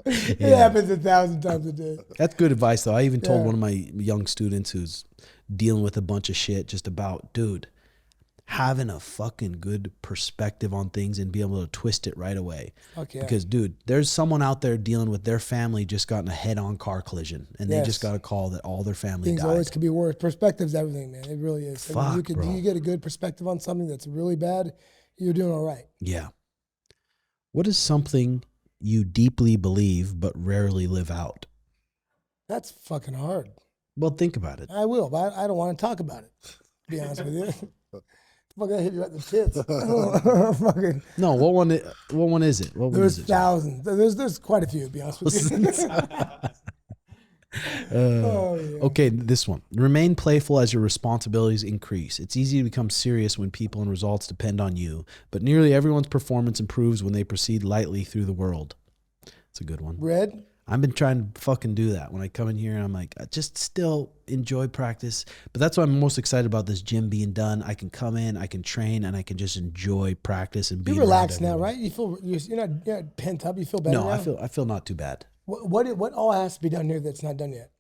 It happens 1,000 times a day. That's good advice though. I even told one of my young students who's dealing with a bunch of shit just about, dude, having a fucking good perspective on things and be able to twist it right away. Okay. Because, dude, there's someone out there dealing with their family just got in a head-on car collision, and they just got a call that all their family Things died. always could be worse. Perspective's everything, man. It really is. Fuck, bro. You get a good perspective on something that's really bad, you're doing all right. Yeah. What is something you deeply believe but rarely live out? That's fucking hard. Well, think about it. I will, but I don't want to talk about it, to be honest with you. Fuck, I hit you right in the tits. Fucking. No, what one is it? There's thousands. There's quite a few, to be honest with you. Okay, this one. Remain playful as your responsibilities increase. It's easy to become serious when people and results depend on you, but nearly everyone's performance improves when they proceed lightly through the world. It's a good one. Red? I've been trying to fucking do that. When I come in here and I'm like, I just still enjoy practice. But that's why I'm most excited about this gym being done. I can come in, I can train, and I can just enjoy practice and be relaxed now, right? You feel you're not pent up. You feel better now? I feel not too bad. What all has to be done here that's not done yet?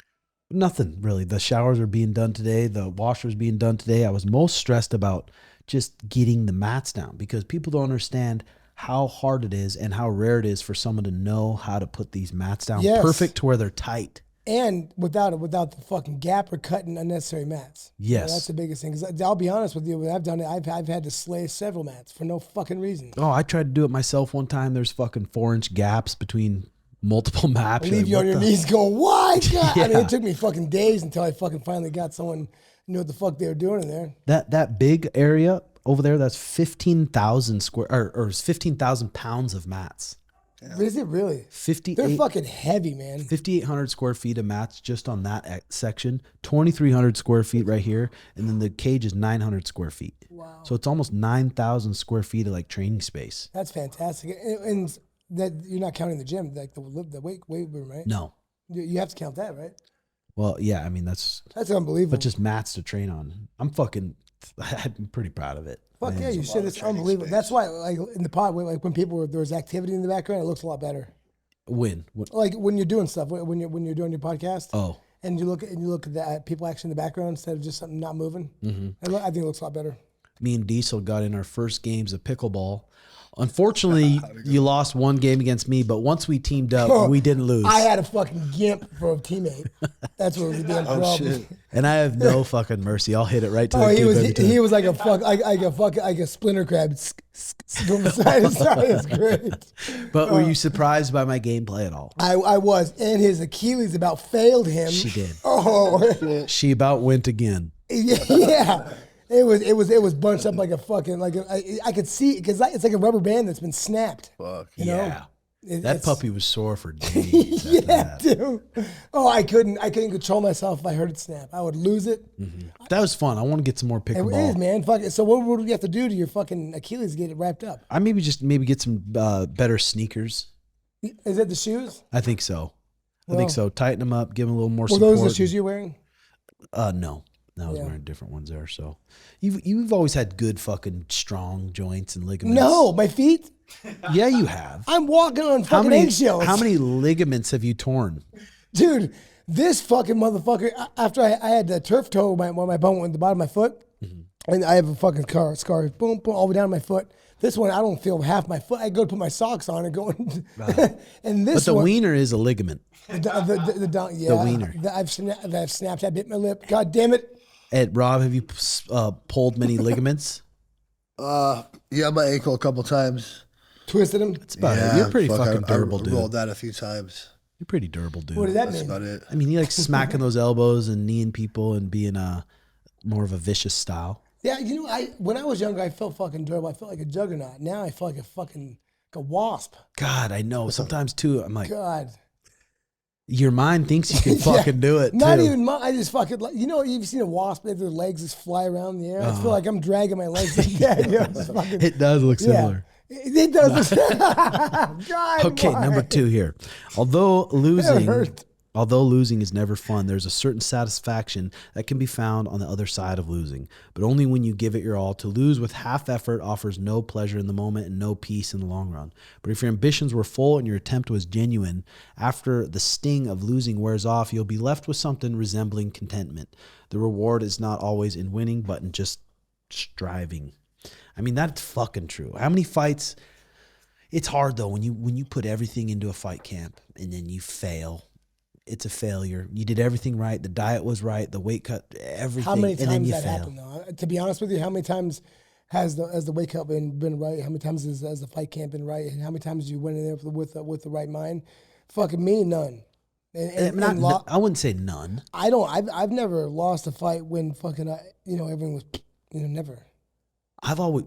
Nothing really. The showers are being done today. The washer's being done today. I was most stressed about just getting the mats down because people don't understand how hard it is and how rare it is for someone to know how to put these mats down perfect to where they're tight. And without the fucking gap or cutting unnecessary mats. Yes. That's the biggest thing. Because I'll be honest with you, when I've done it, I've had to slay several mats for no fucking reason. Oh, I tried to do it myself one time. There's fucking 4-inch gaps between multiple maps. Leave you on your knees going, why? God? Yeah. I mean, it took me fucking days until I fucking finally got someone who knew what the fuck they were doing in there. That big area over there, that's 15,000 square or 15,000 pounds of mats. Is it really? They're 58 fucking heavy, man. 5,800 square feet of mats just on that section, 2,300 square feet right here, and then the cage is 900 square feet. Wow. So it's almost 9,000 square feet of like training space. That's fantastic. And that you're not counting the gym, like the weight room, right? No. You have to count that, right? Well, yeah, I mean, that's unbelievable. but just mats to train on. I'm pretty proud of it. Fuck Man, yeah, you should. It's unbelievable. space. That's why, like in the pod, like when there was activity in the background, it looks a lot better. When? Like when you're doing stuff, when you're doing your podcast, Oh, and you look at the people actually in the background instead of just something not moving. Mm-hmm. I think it looks a lot better. me and Diesel got in our first games of pickleball. Unfortunately, you lost one game against me, but once we teamed up, we didn't lose. I had a fucking gimp for a teammate. That's what was the damn problem. Shit. And I have no fucking mercy. I'll hit it right to Oh, the gimp every time. he was like a splinter crab. Going from side to side. It's great. But were you surprised by my gameplay at all? I was, and his Achilles about failed him. She did. Oh, She about went again. yeah. It was bunched up like a fucking I could see because it's like a rubber band that's been snapped. Fuck. You know? Yeah. That It's- puppy was sore for days. after Yeah, that. dude. Oh, I couldn't control myself if I heard it snap. I would lose it. That was fun. I want to get some more It pickleball. is, man. Fuck it. So what would we have to do to your fucking Achilles to get it wrapped up? I maybe get some better sneakers. Is it the shoes? I think so. I Well- think so. Tighten them up. Give them a little more Were support. those the shoes you're wearing? No. I was Yeah. wearing different ones there. So you've always had good fucking strong joints and ligaments. No, my feet. Yeah, you have. I'm walking on fucking eggshells. How many ligaments have you torn? Dude, this fucking motherfucker, after I had the turf toe, my bone went at the bottom of my foot, and I have a fucking scar, boom, boom, all the way down my foot. This one, I don't feel half my foot. I go to put my socks on and go, and this But the one, wiener is a ligament. the wiener. I've snapped, I bit my lip. God damn it. Ed, Rob, have you pulled many ligaments? Yeah, my ankle a couple times. Twisted him. That's about it. You're pretty fucking durable, I dude. rolled that a few times. You're pretty durable, dude. What does that That's mean? about it. I mean, you like smacking those elbows and kneeing people and being more of a vicious style. Yeah, you know, when I was younger, I felt fucking durable. I felt like a juggernaut. Now I feel like a wasp. God, I know. Sometimes too, I'm like, God. your mind thinks you can fucking do it. Not too. even mine. I just fucking, you've seen a wasp, their legs just fly around in the air. I feel like I'm dragging my legs like that. You know, just fucking, It does look similar. It does. God, Okay, why? number 2 here. Although hurt. losing is never fun, there's a certain satisfaction that can be found on the other side of losing, but only when you give it your all. To lose with half effort offers no pleasure in the moment and no peace in the long run. But if your ambitions were full and your attempt was genuine, after the sting of losing wears off, you'll be left with something resembling contentment. The reward is not always in winning, but in just striving. I mean, that's fucking true. How many fights? It's hard though when you put everything into a fight camp and then you fail. It's a failure. You did everything right. The diet was right. The weight cut, everything. How many and then times you that fail. happened, though? To be honest with you, how many times has the weight cut been right? How many times has the fight camp been right? And how many times you went in there with the right mind? Fucking me, none. I wouldn't say none. I've never lost a fight when fucking everyone was never. I've always,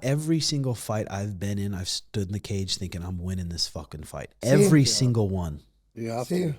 every single fight I've been in, I've stood in the cage thinking I'm winning this fucking fight. Every single one. Yeah. See,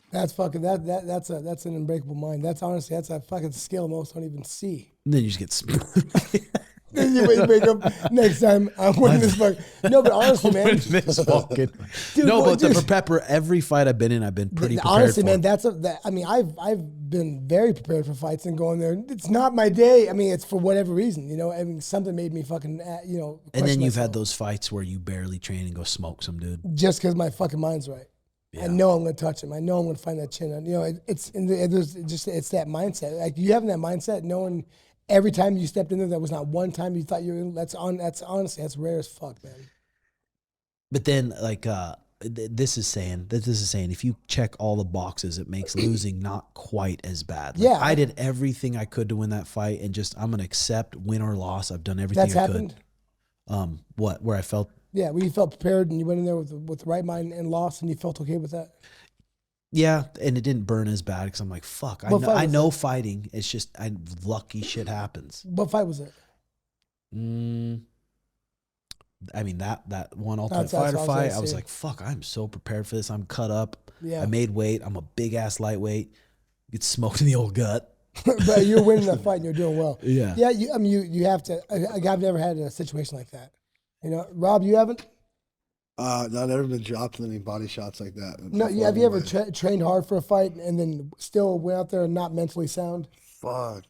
that's fucking that's an unbreakable mind. That's a fucking skill most don't even see. And then you just get Then you wake up next time I'm winning this fuck. No, but honestly, man, this fucking. Dude, No, what- but dude. the Pepper, every fight I've been in, I've been pretty prepared honestly, for. man, I mean, I've been very prepared for fights and going there. It's not my day. I mean, it's for whatever reason, I mean, something made me fucking, And then question you've had myself. those fights where you barely train and go smoke some dude. Just because my fucking mind's right. I know I'm going to touch him. I know I'm going to find that chin. It's that mindset. Like you having that mindset, knowing every time you stepped in there, that was not one time you thought you were. That's honestly, that's rare as fuck, man. But then, like, this is saying if you check all the boxes, it makes losing not quite as bad. Like, Yeah. I did everything I could to win that fight, and I'm gonna accept win or loss. I've done everything That's I happened. could. Where I felt. Yeah, where you felt prepared and you went in there with the right mind and lost, and you felt okay with that. Yeah, and it didn't burn as bad because I'm like, fuck. What fight I was know fighting. It's just lucky shit happens. What fight was it? I mean, that one Ultimate That's what I Fighter was fight, gonna I was say. like, fuck, I'm so prepared for this. I'm cut up. Yeah. I made weight. I'm a big ass lightweight. Get smoked in the old gut. But you're winning that fight and you're doing well. Yeah. Yeah, you have to. I've never had a situation like that. You know, Rob, you haven't? No, I've never been dropped in any body shots like that. No, have you ever trained hard for a fight and then still went out there and not mentally sound? Fuck.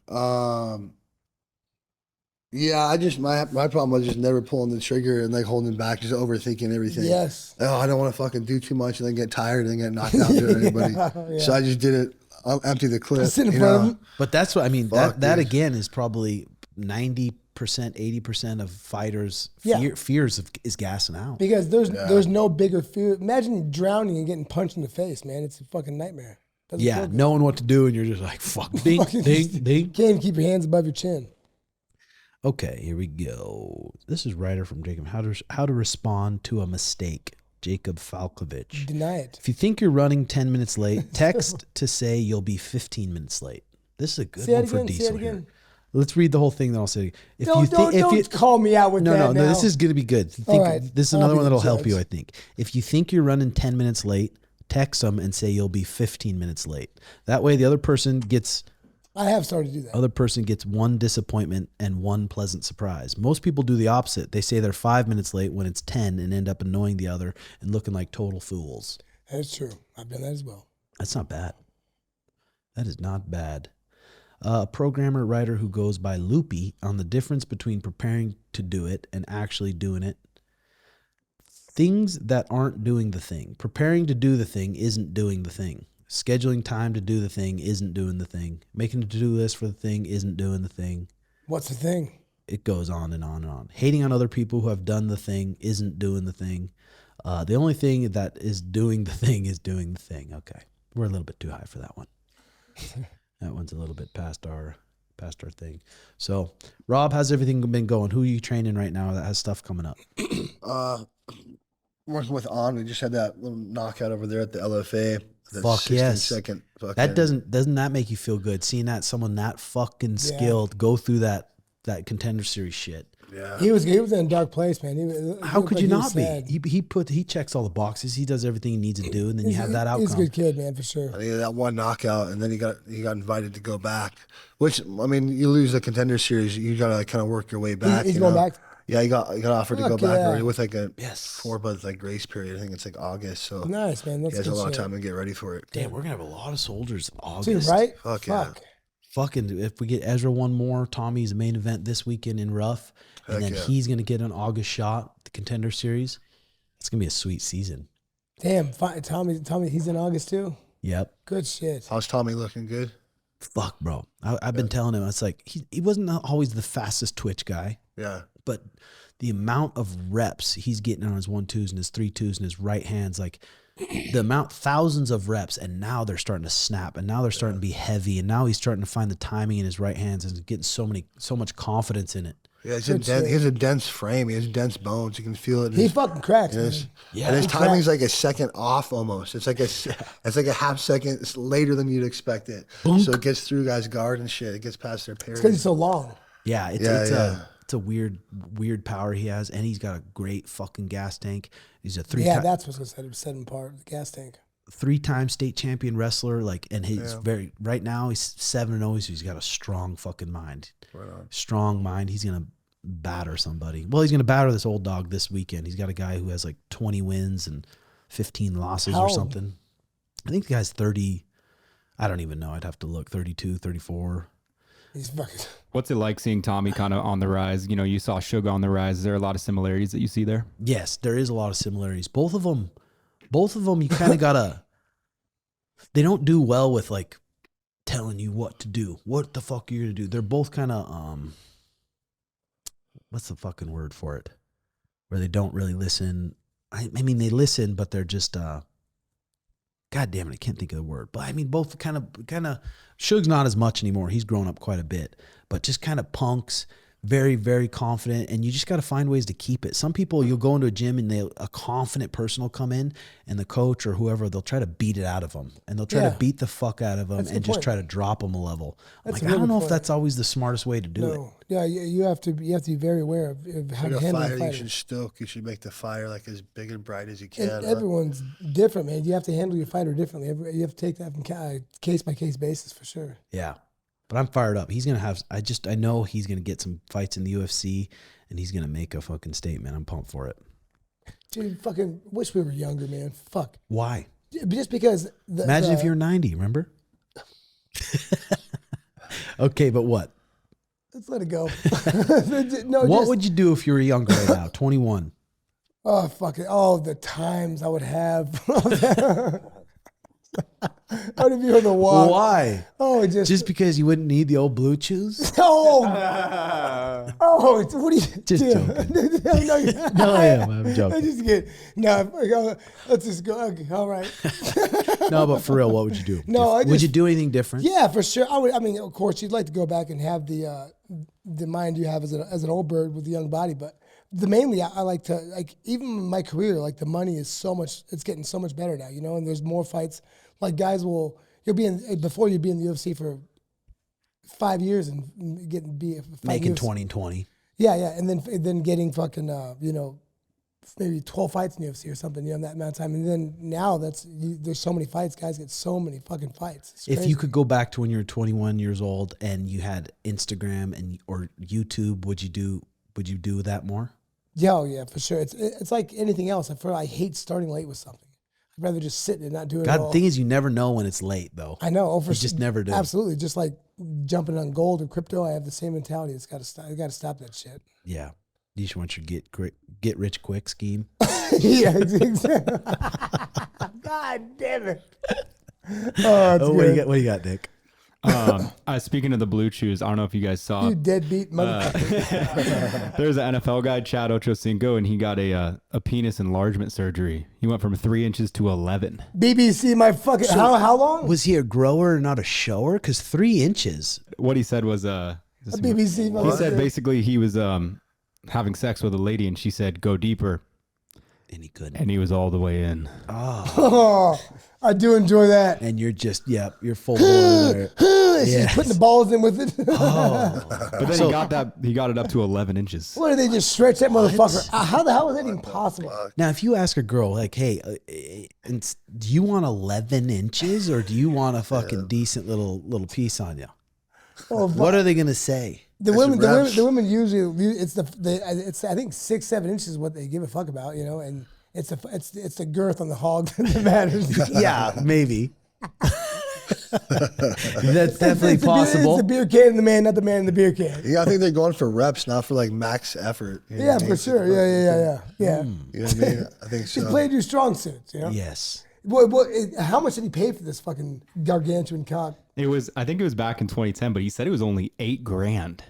Yeah, I just my problem was just never pulling the trigger and like holding back, just overthinking everything. Yes. Oh, I don't want to fucking do too much and then get tired and then get knocked out to everybody. Yeah. So I just did it. I'll empty the clip. Sit in you front of know? him. But that's what I mean. Fuck, that dude. again is probably 90%, 80% of fighters' Yeah. fears is gassing out. Because there's no bigger fear. Imagine drowning and getting punched in the face, man. It's a fucking nightmare. Doesn't Yeah, feel good. knowing what to do, and you're just like, fuck, ding, ding, ding. You can't even keep your hands above your chin. Okay, here we go. This is writer from Jacob. How to respond to a mistake. Jacob Falkovich. Deny it. If you think you're running 10 minutes late, text to say you'll be 15 minutes late. This is a good Say one it for again. Say it Diesel here. again. Let's read the whole thing, then I'll say. If Don't call me out with that. no, now. this is going to be good. All right. This is I'll another be one the that'll help judge. you, I think. If you think you're running 10 minutes late, text them and say you'll be 15 minutes late. That way the other person gets I have started to do that. one disappointment and one pleasant surprise. Most people do the opposite. They say they're 5 minutes late when it's 10 and end up annoying the other and looking like total fools. That's true. I've done that as well. That's not bad. That is not bad. A programmer writer who goes by Loopy on the difference between preparing to do it and actually doing it. Things that aren't doing the thing. Preparing to do the thing isn't doing the thing. Scheduling time to do the thing isn't doing the thing. Making a to-do list for the thing isn't doing the thing. What's the thing? It goes on and on and on. Hating on other people who have done the thing isn't doing the thing. The only thing that is doing the thing is doing the thing. Okay. We're a little bit too high for that one. That one's a little bit past our thing. So, Rob, how's everything been going? Who are you training right now that has stuff coming up? Working with On, we just had that little knockout over there at the LFA. The Fuck yes. 16-second fucking- That doesn't that make you feel good? Seeing that someone that fucking skilled go through that Contender Series shit. Yeah. He was in a dark place, man. How could you not sad. be? He checks all the boxes. He does everything he needs to do, and then you have that outcome. He's a good kid, man, for sure. I think that one knockout, and then he got invited to go back. Which, I mean, you lose the Contender Series, you gotta like kind of work your way back. He's you going know? back? Yeah, he got offered to go Fuck back yeah. already with like a Yes. 4-month like grace period. I think it's like August. So Nice, man. That's he has a good lot of shit. time to get ready for it. Damn, we're gonna have a lot of soldiers in August. Dude, right? Fuck yeah. Fucking, if we get Ezra one more, Tommy's main event this weekend in Rough, and Heck then yeah. he's gonna get an August shot, the Contender Series. It's gonna be a sweet season. Damn, Tommy, he's in August too? Yep. Good shit. How's Tommy looking? Good? Fuck, bro. I've been telling him, it's like he wasn't always the fastest twitch guy, Yeah. but the amount of reps he's getting on his 1-2s and his 3-2s and his right hands, like the amount, thousands of reps, and now they're starting to snap, and now they're starting to be heavy, and now he's starting to find the timing in his right hands and getting so much confidence in it. Yeah, Good he shit. has a dense frame. He has dense bones. You can feel it. in He his- fucking cracks, in man. his- Yeah. and his He timing's cracks. like a second off almost. It's like a half second later than you'd expect it. Boonk. So it gets through guys' guard and shit. It gets past their It's because parry. he's so long. Yeah, it's a weird power he has, and he's got a great fucking gas tank. He's a That's what's going to set him apart, the gas tank. three-time state champion wrestler, like, and he's right now he's 7-0, so he's got a strong fucking mind. Right on. Strong mind. He's gonna batter somebody. Well, he's gonna batter this old dog this weekend. He's got a guy who has like 20 wins and 15 losses How or old? something. I think the guy's 30. I don't even know. I'd have to look. 32, 34. He's fucking. What's it like seeing Tommy kind of on the rise? You know, you saw Sugar on the rise. Is there a lot of similarities that you see there? Yes, there is a lot of similarities. Both of them, you kind of gotta. They don't do well with like telling you what to do. What the fuck are you gonna do? They're both kind of what's the fucking word for it? Where they don't really listen. I mean, they listen, but they're just God damn it, I can't think of the word. But I mean, both kind of. Suge's not as much anymore. He's grown up quite a bit, but just kind of punks. very, very confident, and you just got to find ways to keep it. Some people, you'll go into a gym and a confident person will come in, and the coach or whoever, they'll try to beat it out of them, and they'll try to beat the fuck out of them and just try to drop them a level. I'm like, I don't know if that's always the smartest way to do it. Yeah, you have to be very aware of how to handle a fighter. You should stoke. You should make the fire like as big and bright as you can. And everyone's different, man. You have to handle your fighter differently. You have to take that from case by case basis for sure. Yeah. But I'm fired up. He's going to have, I know he's going to get some fights in the UFC, and he's going to make a fucking statement. I'm pumped for it. Dude, fucking wish we were younger, man. Fuck. Why? Just because. Imagine if you're 90, remember? Okay, but what? Let's let it go. What would you do if you were younger right now, 21? Oh, fuck it. Oh, the times I would have. I would be on the walk. Why? Oh, just because you wouldn't need the old blue chews? Oh, what are you? Just joking. No, I am. I'm joking. I just get let's just go. Okay, all right. No, but for real, what would you do? No, would you do anything different? Yeah, for sure. I would. I mean, of course, you'd like to go back and have the mind you have as an old bird with a young body, but mainly I like to even in my career, like the money is so much. It's getting so much better now, you know, and there's more fights. Like guys you'll be in before you'd be in the UFC for 5 years and making 20. Yeah, and then getting fucking maybe 12 fights in the UFC or something, in that amount of time. And then now there's so many fights, guys get so many fucking fights. If you could go back to when you were 21 years old and you had Instagram or YouTube, would you do that more? Yeah, for sure. It's like anything else. I hate starting late with something. I'd rather just sit and not do it at all. The thing is, you never know when it's late, though. I know. You just never do. Absolutely. Just like jumping on gold or crypto, I have the same mentality. It's got to stop. I got to stop that shit. Yeah. You just want your get rich quick scheme. Yeah, exactly. God damn it. Oh, what do you got, Nick? Speaking of the blue chews, I don't know if you guys saw. You deadbeat motherfucker. There's an NFL guy, Chad Ochocinco, and he got a penis enlargement surgery. He went from 3 inches to 11. BBC, my fucking. How long? Was he a grower, not a shower? Because 3 inches. What he said was BBC. He said basically he was having sex with a lady, and she said go deeper. And he couldn't. And he was all the way in. Oh, I do enjoy that. And you're just, you're full there. She's putting the balls in with it. Oh. But then he got it up to 11 inches. What, did they just stretch that motherfucker? How the hell is that even possible? Now, if you ask a girl, like, hey, do you want 11 inches or do you want a fucking decent little piece on you? Oh, what are they going to say? The women usually it's I think 6-7 inches is what they give a fuck about, and it's the girth on the hog that matters. Yeah, maybe. That's definitely possible. It's the beer can in the man, not the man in the beer can. Yeah, I think they're going for reps, not for like max effort. Yeah, for sure. Yeah. You know what I mean? I think so. He played your strong suits, Yes. How much did he pay for this fucking gargantuan cock? I think it was back in 2010, but he said it was only $8,000.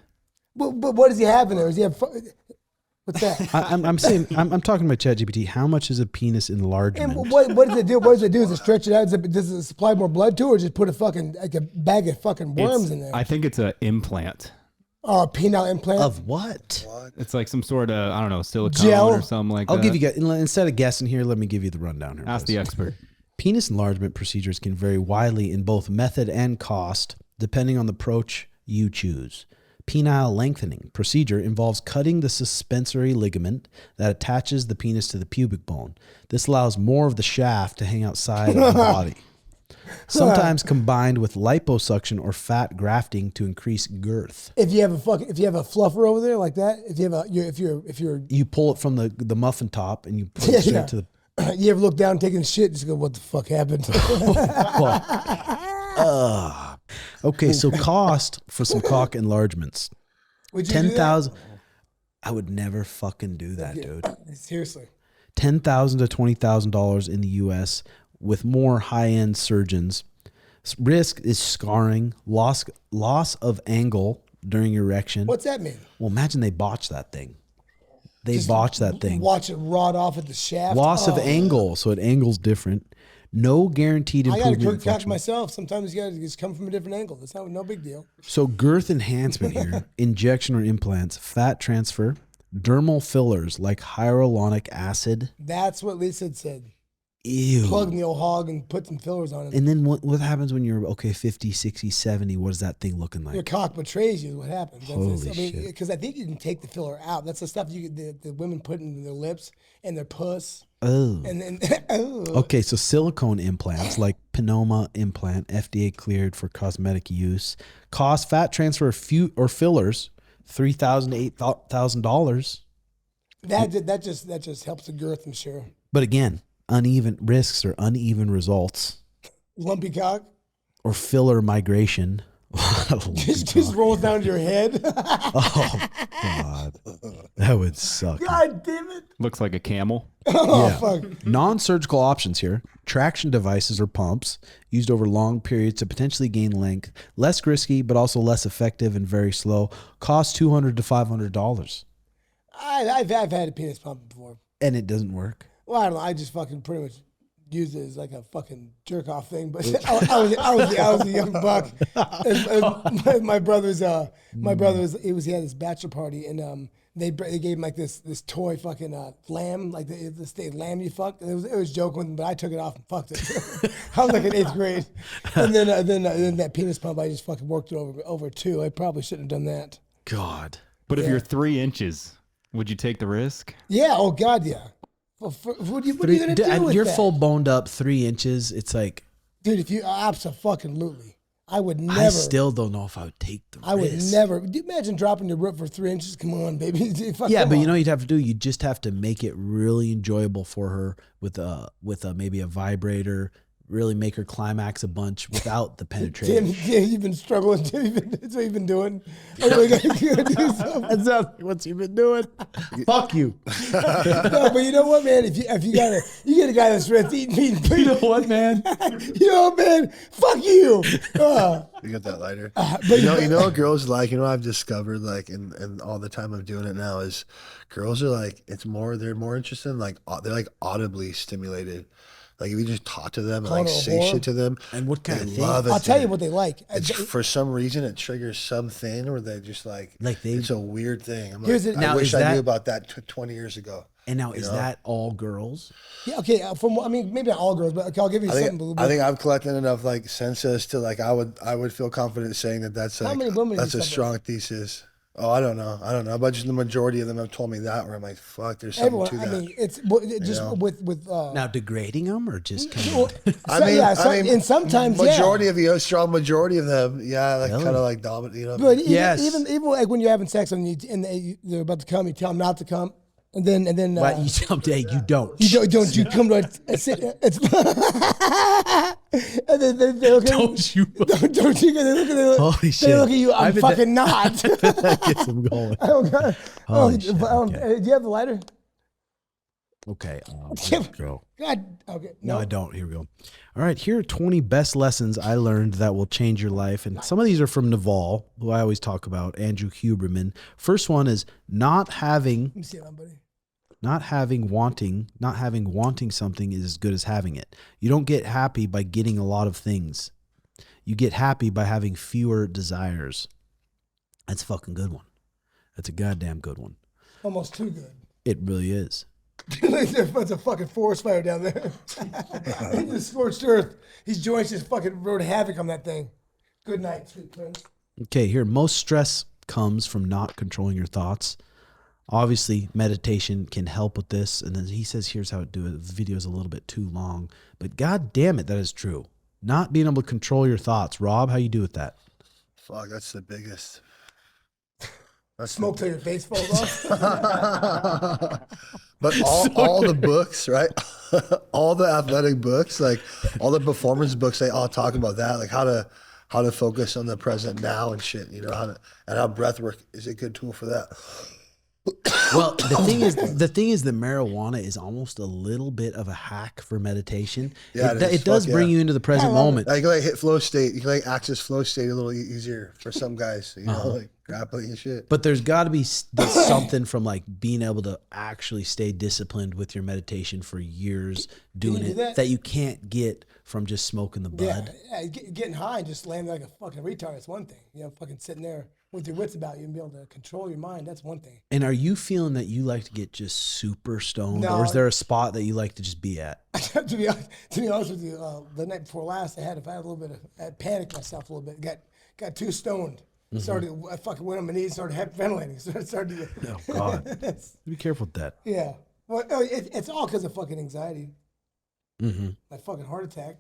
But what does he have in there? Does he have? What's that? I'm saying I'm talking about ChatGPT. How much is a penis enlargement? And what does it do? What does it do? Does it stretch it out? Does it supply more blood to it, or just put a bag of fucking worms in there? I think it's an implant. Oh, a penile implant of what? It's like some sort of silicone gel or something like that. I'll give you guys, instead of guessing here, let me give you the rundown here. Ask the expert. Penis enlargement procedures can vary widely in both method and cost, depending on the approach you choose. Penile lengthening procedure involves cutting the suspensory ligament that attaches the penis to the pubic bone. This allows more of the shaft to hang outside of the body. Sometimes combined with liposuction or fat grafting to increase girth. If you have a fluffer over there like that, you pull it from the muffin top and you put it straight to the. You ever look down taking a shit and just go, what the fuck happened? Okay, so cost for some cock enlargements. Would you 10,000. I would never fucking do that, dude. Seriously. $10,000 to $20,000 in the U.S. with more high-end surgeons. Risk is scarring, loss of angle during erection. What's that mean? Well, imagine they botch that thing. Watch it rot off at the shaft. Loss of angle, so it angles different. No guaranteed I got a improvement. crook in cock function. myself. Sometimes you got to just come from a different angle. That's no big deal. So girth enhancement here, injection or implants, fat transfer, dermal fillers like hyaluronic acid. That's what Lisa had said. Ew. Plug in the old hog and put some fillers on it. And then what happens when you're, 50, 60, 70? What is that thing looking Your like? cock betrays you is what happens. Holy shit. Because I think you can take the filler out. That's the stuff the women put in their lips and their puss. Oh. And then, oh. Okay, so silicone implants like Pinoma implant, FDA cleared for cosmetic use. Cost fat transfer or fillers, $3,000 to $8,000. That just helps the girth, I'm sure. But again, uneven risks or uneven results Lumpy cock. or filler migration. just rolls down to your head. Oh God, that would suck. God damn it. Looks like a camel. Oh, Yeah. fuck. Non-surgical options here: traction devices or pumps used over long periods to potentially gain length. Less risky, but also less effective and very slow. Cost $200 to $500, I've had a penis pump before. and it doesn't work. Well, I don't know. I just fucking pretty much used it as like a fucking jerk off thing. But I was a young buck. And my brother's he had his bachelor party, and they gave him like this toy fucking lamb, like the state lamb you fucked. And it was joking, but I took it off and fucked it. I was like in 8th grade, and then that penis pump I just fucking worked it over too. I probably shouldn't have done that. God. But if you're 3 inches, would you take the risk? Yeah. Oh God. Yeah. Well, what are you gonna do with You're that? full boned up 3 inches. It's like Dude, if you absolutely, I would never. I still don't know if I would take the I would risk. never. Do you imagine dropping your root for 3 inches? Come on, baby. Fuck, Yeah, come but on. you know what you'd have to do? You just have to make it really enjoyable for her with maybe a vibrator. Really make her climax a bunch without the penetration. Tim, you've been struggling. Tim, that's what you've been doing. Oh, you gotta do something. That's not what's you been doing. Fuck you. No, but you know what, man? If you get a guy that's ready to eat meat, You know what, man? you know what, man? Fuck you. You got that lighter. But you know what girls like? You know what I've discovered, like, in all the time of doing it now, is girls are like, they're more interested in, like, they're like audibly stimulated. Like, if you just talk to them and like Call it a say whore? shit to them, And what kind they of thing? love it. I'll tell you dude. what they like. For some reason, it triggers something where they just it's a weird thing. I'm Here's like, it- now, I wish is I that- knew about that 20 years ago. And now, is that all girls? Yeah, okay. Maybe not all girls, but okay, I'll give you something. I think I've collected enough like senses to like I would feel confident saying that's How like many women that's you a slept strong thesis. Oh, I don't know, but just the majority of them have told me that. Where I'm like, fuck, there's something everyone. to I that. mean, it's just know? with. Now degrading them or just kind Well, of? and sometimes majority of you, a strong majority of them, like Really? kind of like dominant, you know. But Yes. even like when you're having sex and they're about to come, you tell them not to come, and then What you someday you don't. you don't you come to it's and then they look at Don't you? don't you they look Holy shit! they look at you. I'm I've been fucking not. that gets them going. I don't got. Holy shit, okay. Do you have the lighter? Okay, let's go. God. Okay. No, I don't. Here we go. All right, here are 20 best lessons I learned that will change your life. And some of these are from Naval, who I always talk about, Andrew Huberman. First one is not having Let me see that, buddy. not having wanting something is as good as having it. You don't get happy by getting a lot of things. You get happy by having fewer desires. That's a fucking good one. That's a goddamn good one. Almost too good. It really is. It's a fucking forest fire down there. It's a scorched earth. These joints just fucking wrote havoc on that thing. Good night, sweet prince. Okay, here, most stress comes from not controlling your thoughts. Obviously, meditation can help with this. And then he says, here's how to do it. The video is a little bit too long. But god damn it, that is true. Not being able to control your thoughts. Rob, how you do with that? Fuck, that's the biggest. Smoke till your face falls off. But all the books, right? All the athletic books, like all the performance books, they all talk about that, like how to focus on the present now and shit. You know how breath work is a good tool for that. Well, the thing is that marijuana is almost a little bit of a hack for meditation. Yeah, it does bring you into the present moment. Like hit flow state. You can like access flow state a little easier for some guys. You know, like grappling and shit. But there's got to be something from like being able to actually stay disciplined with your meditation for years doing it that you can't get from just smoking the bud. Yeah, getting high and just laying like a fucking retard is one thing. Fucking sitting there with your wits about you and be able to control your mind, that's one thing. And are you feeling that you like to get just super stoned, No. or is there a spot that you like to just be at? to be honest with you, the night before last, I had a little bit I panicked myself a little bit. Got too stoned. I fucking went on my knees, started ventilating. Started Oh God, be careful with that. Yeah. Well, it's all because of fucking anxiety. My fucking heart attack.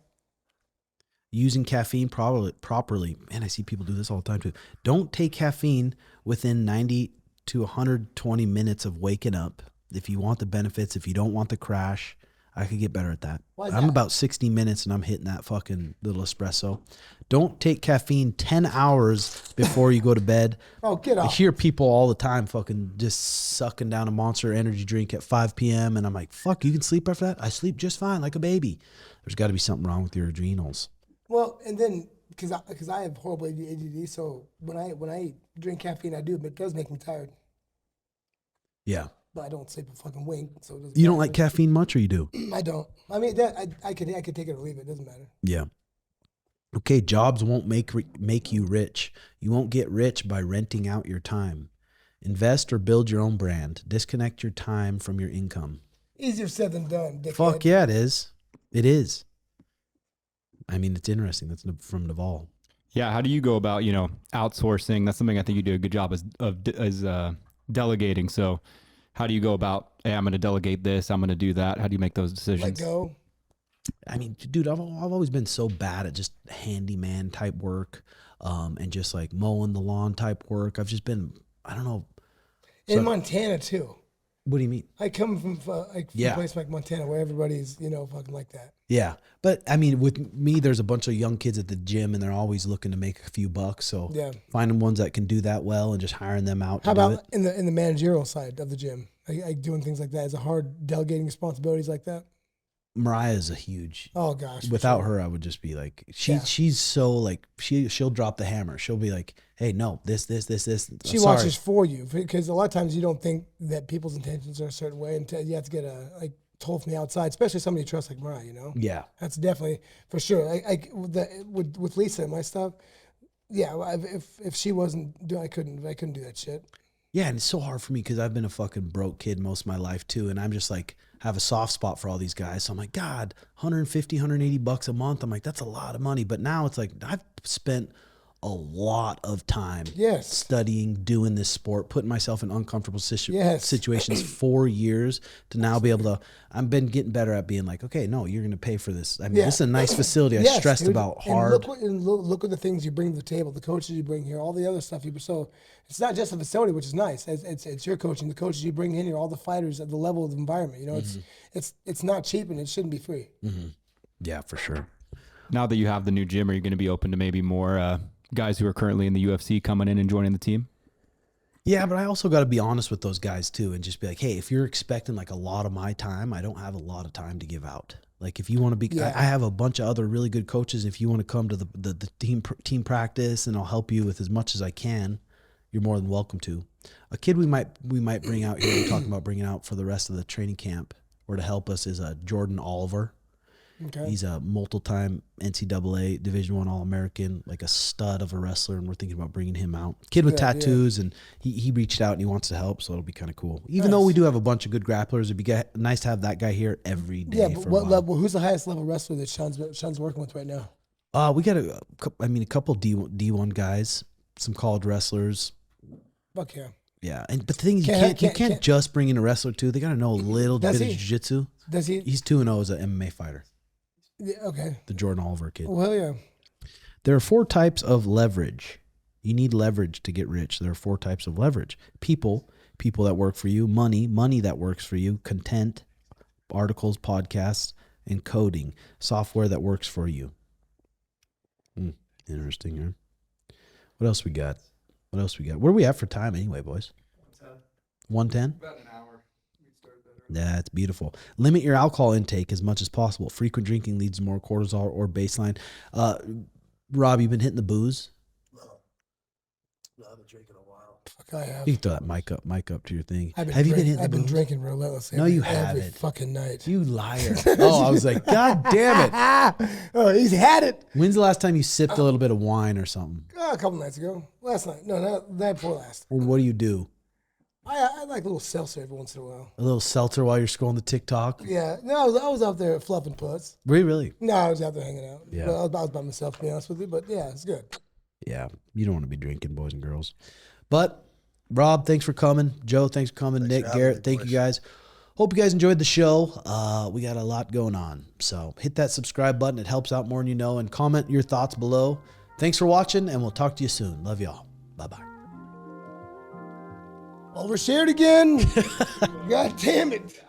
Using caffeine properly. Man, I see people do this all the time too. Don't take caffeine within 90 to 120 minutes of waking up. If you want the benefits, if you don't want the crash, I could get better at that. I'm about 60 minutes and I'm hitting that fucking little espresso. Don't take caffeine 10 hours before you go to bed. Oh, get off. I hear people all the time fucking just sucking down a Monster energy drink at 5 p.m. And I'm like, fuck, you can sleep after that? I sleep just fine like a baby. There's got to be something wrong with your adrenals. Well, and then because I have horrible ADD, so when I drink caffeine, it does make me tired. Yeah. But I don't sleep a fucking wink, so it doesn't You don't matter. like caffeine much, or you do? I don't. I mean, I could take it or leave it. It doesn't matter. Yeah. Okay, jobs won't make you rich. You won't get rich by renting out your time. Invest or build your own brand. Disconnect your time from your income. Easier said than done, dickhead. Fuck yeah, it is. It is. I mean, it's interesting. That's from Naval. Yeah, how do you go about, outsourcing? That's something I think you do a good job as delegating. So how do you go about, hey, I'm going to delegate this, I'm going to do that? How do you make those decisions? Let go. I mean, dude, I've always been so bad at just handyman type work, and just like mowing the lawn type work. I've just been, I don't know. In Montana too. What do you mean? I come from a place like Montana where everybody's fucking like that. Yeah, but I mean, with me, there's a bunch of young kids at the gym, and they're always looking to make a few bucks. So finding ones that can do that well and just hiring them out. How about in the managerial side of the gym, like doing things like that? Is it hard delegating responsibilities like that? Mariah's a huge. Oh gosh! Without her, I would just be like, she's so like she'll drop the hammer. She'll be like, hey, no, this. She watches for you because a lot of times you don't think that people's intentions are a certain way until you have to get told from the outside, especially somebody you trust like Mariah. Yeah, that's definitely for sure. With Lisa and my stuff. Yeah, if she wasn't doing, I couldn't do that shit. Yeah, and it's so hard for me because I've been a fucking broke kid most of my life too, and I'm just like have a soft spot for all these guys. So I'm like, God, 150, 180 bucks a month. I'm like, that's a lot of money. But now it's like I've spent a lot of time studying, doing this sport, putting myself in uncomfortable situations 4 years to now be able to. I've been getting better at being like, okay, no, you're going to pay for this. I mean, this is a nice facility. I stressed about hard. And look at the things you bring to the table, the coaches you bring here, all the other stuff so it's not just a facility, which is nice. It's your coaching, the coaches you bring in here, all the fighters at the level of the environment. It's not cheap and it shouldn't be free. Mm-hmm. Yeah, for sure. Now that you have the new gym, are you going to be open to maybe more guys who are currently in the UFC coming in and joining the team? Yeah, but I also got to be honest with those guys too and just be like, hey, if you're expecting like a lot of my time, I don't have a lot of time to give out. Like if you want to be, I have a bunch of other really good coaches. If you want to come to the team practice and I'll help you with as much as I can, you're more than welcome to. A kid we might bring out here, we're talking about bringing out for the rest of the training camp or to help us is Jordan Oliver. Okay. He's a multiple-time NCAA Division I All-American, like a stud of a wrestler, and we're thinking about bringing him out. Kid with tattoos, and he reached out and he wants to help, so it'll be kind of cool. Even though we do have a bunch of good grapplers, it'd be nice to have that guy here every day. Yeah, but what level? Who's the highest level wrestler that Sean's working with right now? We got a couple D1 guys, some college wrestlers. Fuck yeah. Yeah, but the thing is, you can't just bring in a wrestler too. They got to know a little bit of jiu-jitsu. Does he? He's 2-0 as an MMA fighter. Yeah, okay. The Jordan Oliver kid. Well, yeah. There are 4 types of leverage. You need leverage to get rich. There are 4 types of leverage. People that work for you. Money that works for you. Content, articles, podcasts, and coding. Software that works for you. Interesting, huh? What else we got? Where are we at for time anyway, boys? 110? About an hour. That's beautiful. Limit your alcohol intake as much as possible. Frequent drinking leads to more cortisol or baseline. Rob, you been hitting the booze? No, I haven't drinking in a while. Fuck, I have. You can throw that mic up to your thing. I've been Have you been drink- hitting I've the been booze? drinking relentlessly. No, you every haven't. fucking night. You liar. Oh, I was like, God damn it. Oh, he's had it. When's the last time you sipped a little bit of wine or something? A couple nights ago. Last night. No, not the night before last. Or what do you do? I like a little seltzer every once in a while. A little seltzer while you're scrolling the TikTok? Yeah. No, I was out there fluffing putts. Were you really? No, I was out there hanging out. Yeah. But I was by myself, to be honest with you. But yeah, it's good. Yeah. You don't want to be drinking, boys and girls. But Rob, thanks for coming. Joe, thanks for coming. Nick, Garrett, thank you guys. Hope you guys enjoyed the show. We got a lot going on. So hit that subscribe button. It helps out more than you know. And comment your thoughts below. Thanks for watching, and we'll talk to you soon. Love y'all. Bye-bye. Overshared again. God damn it.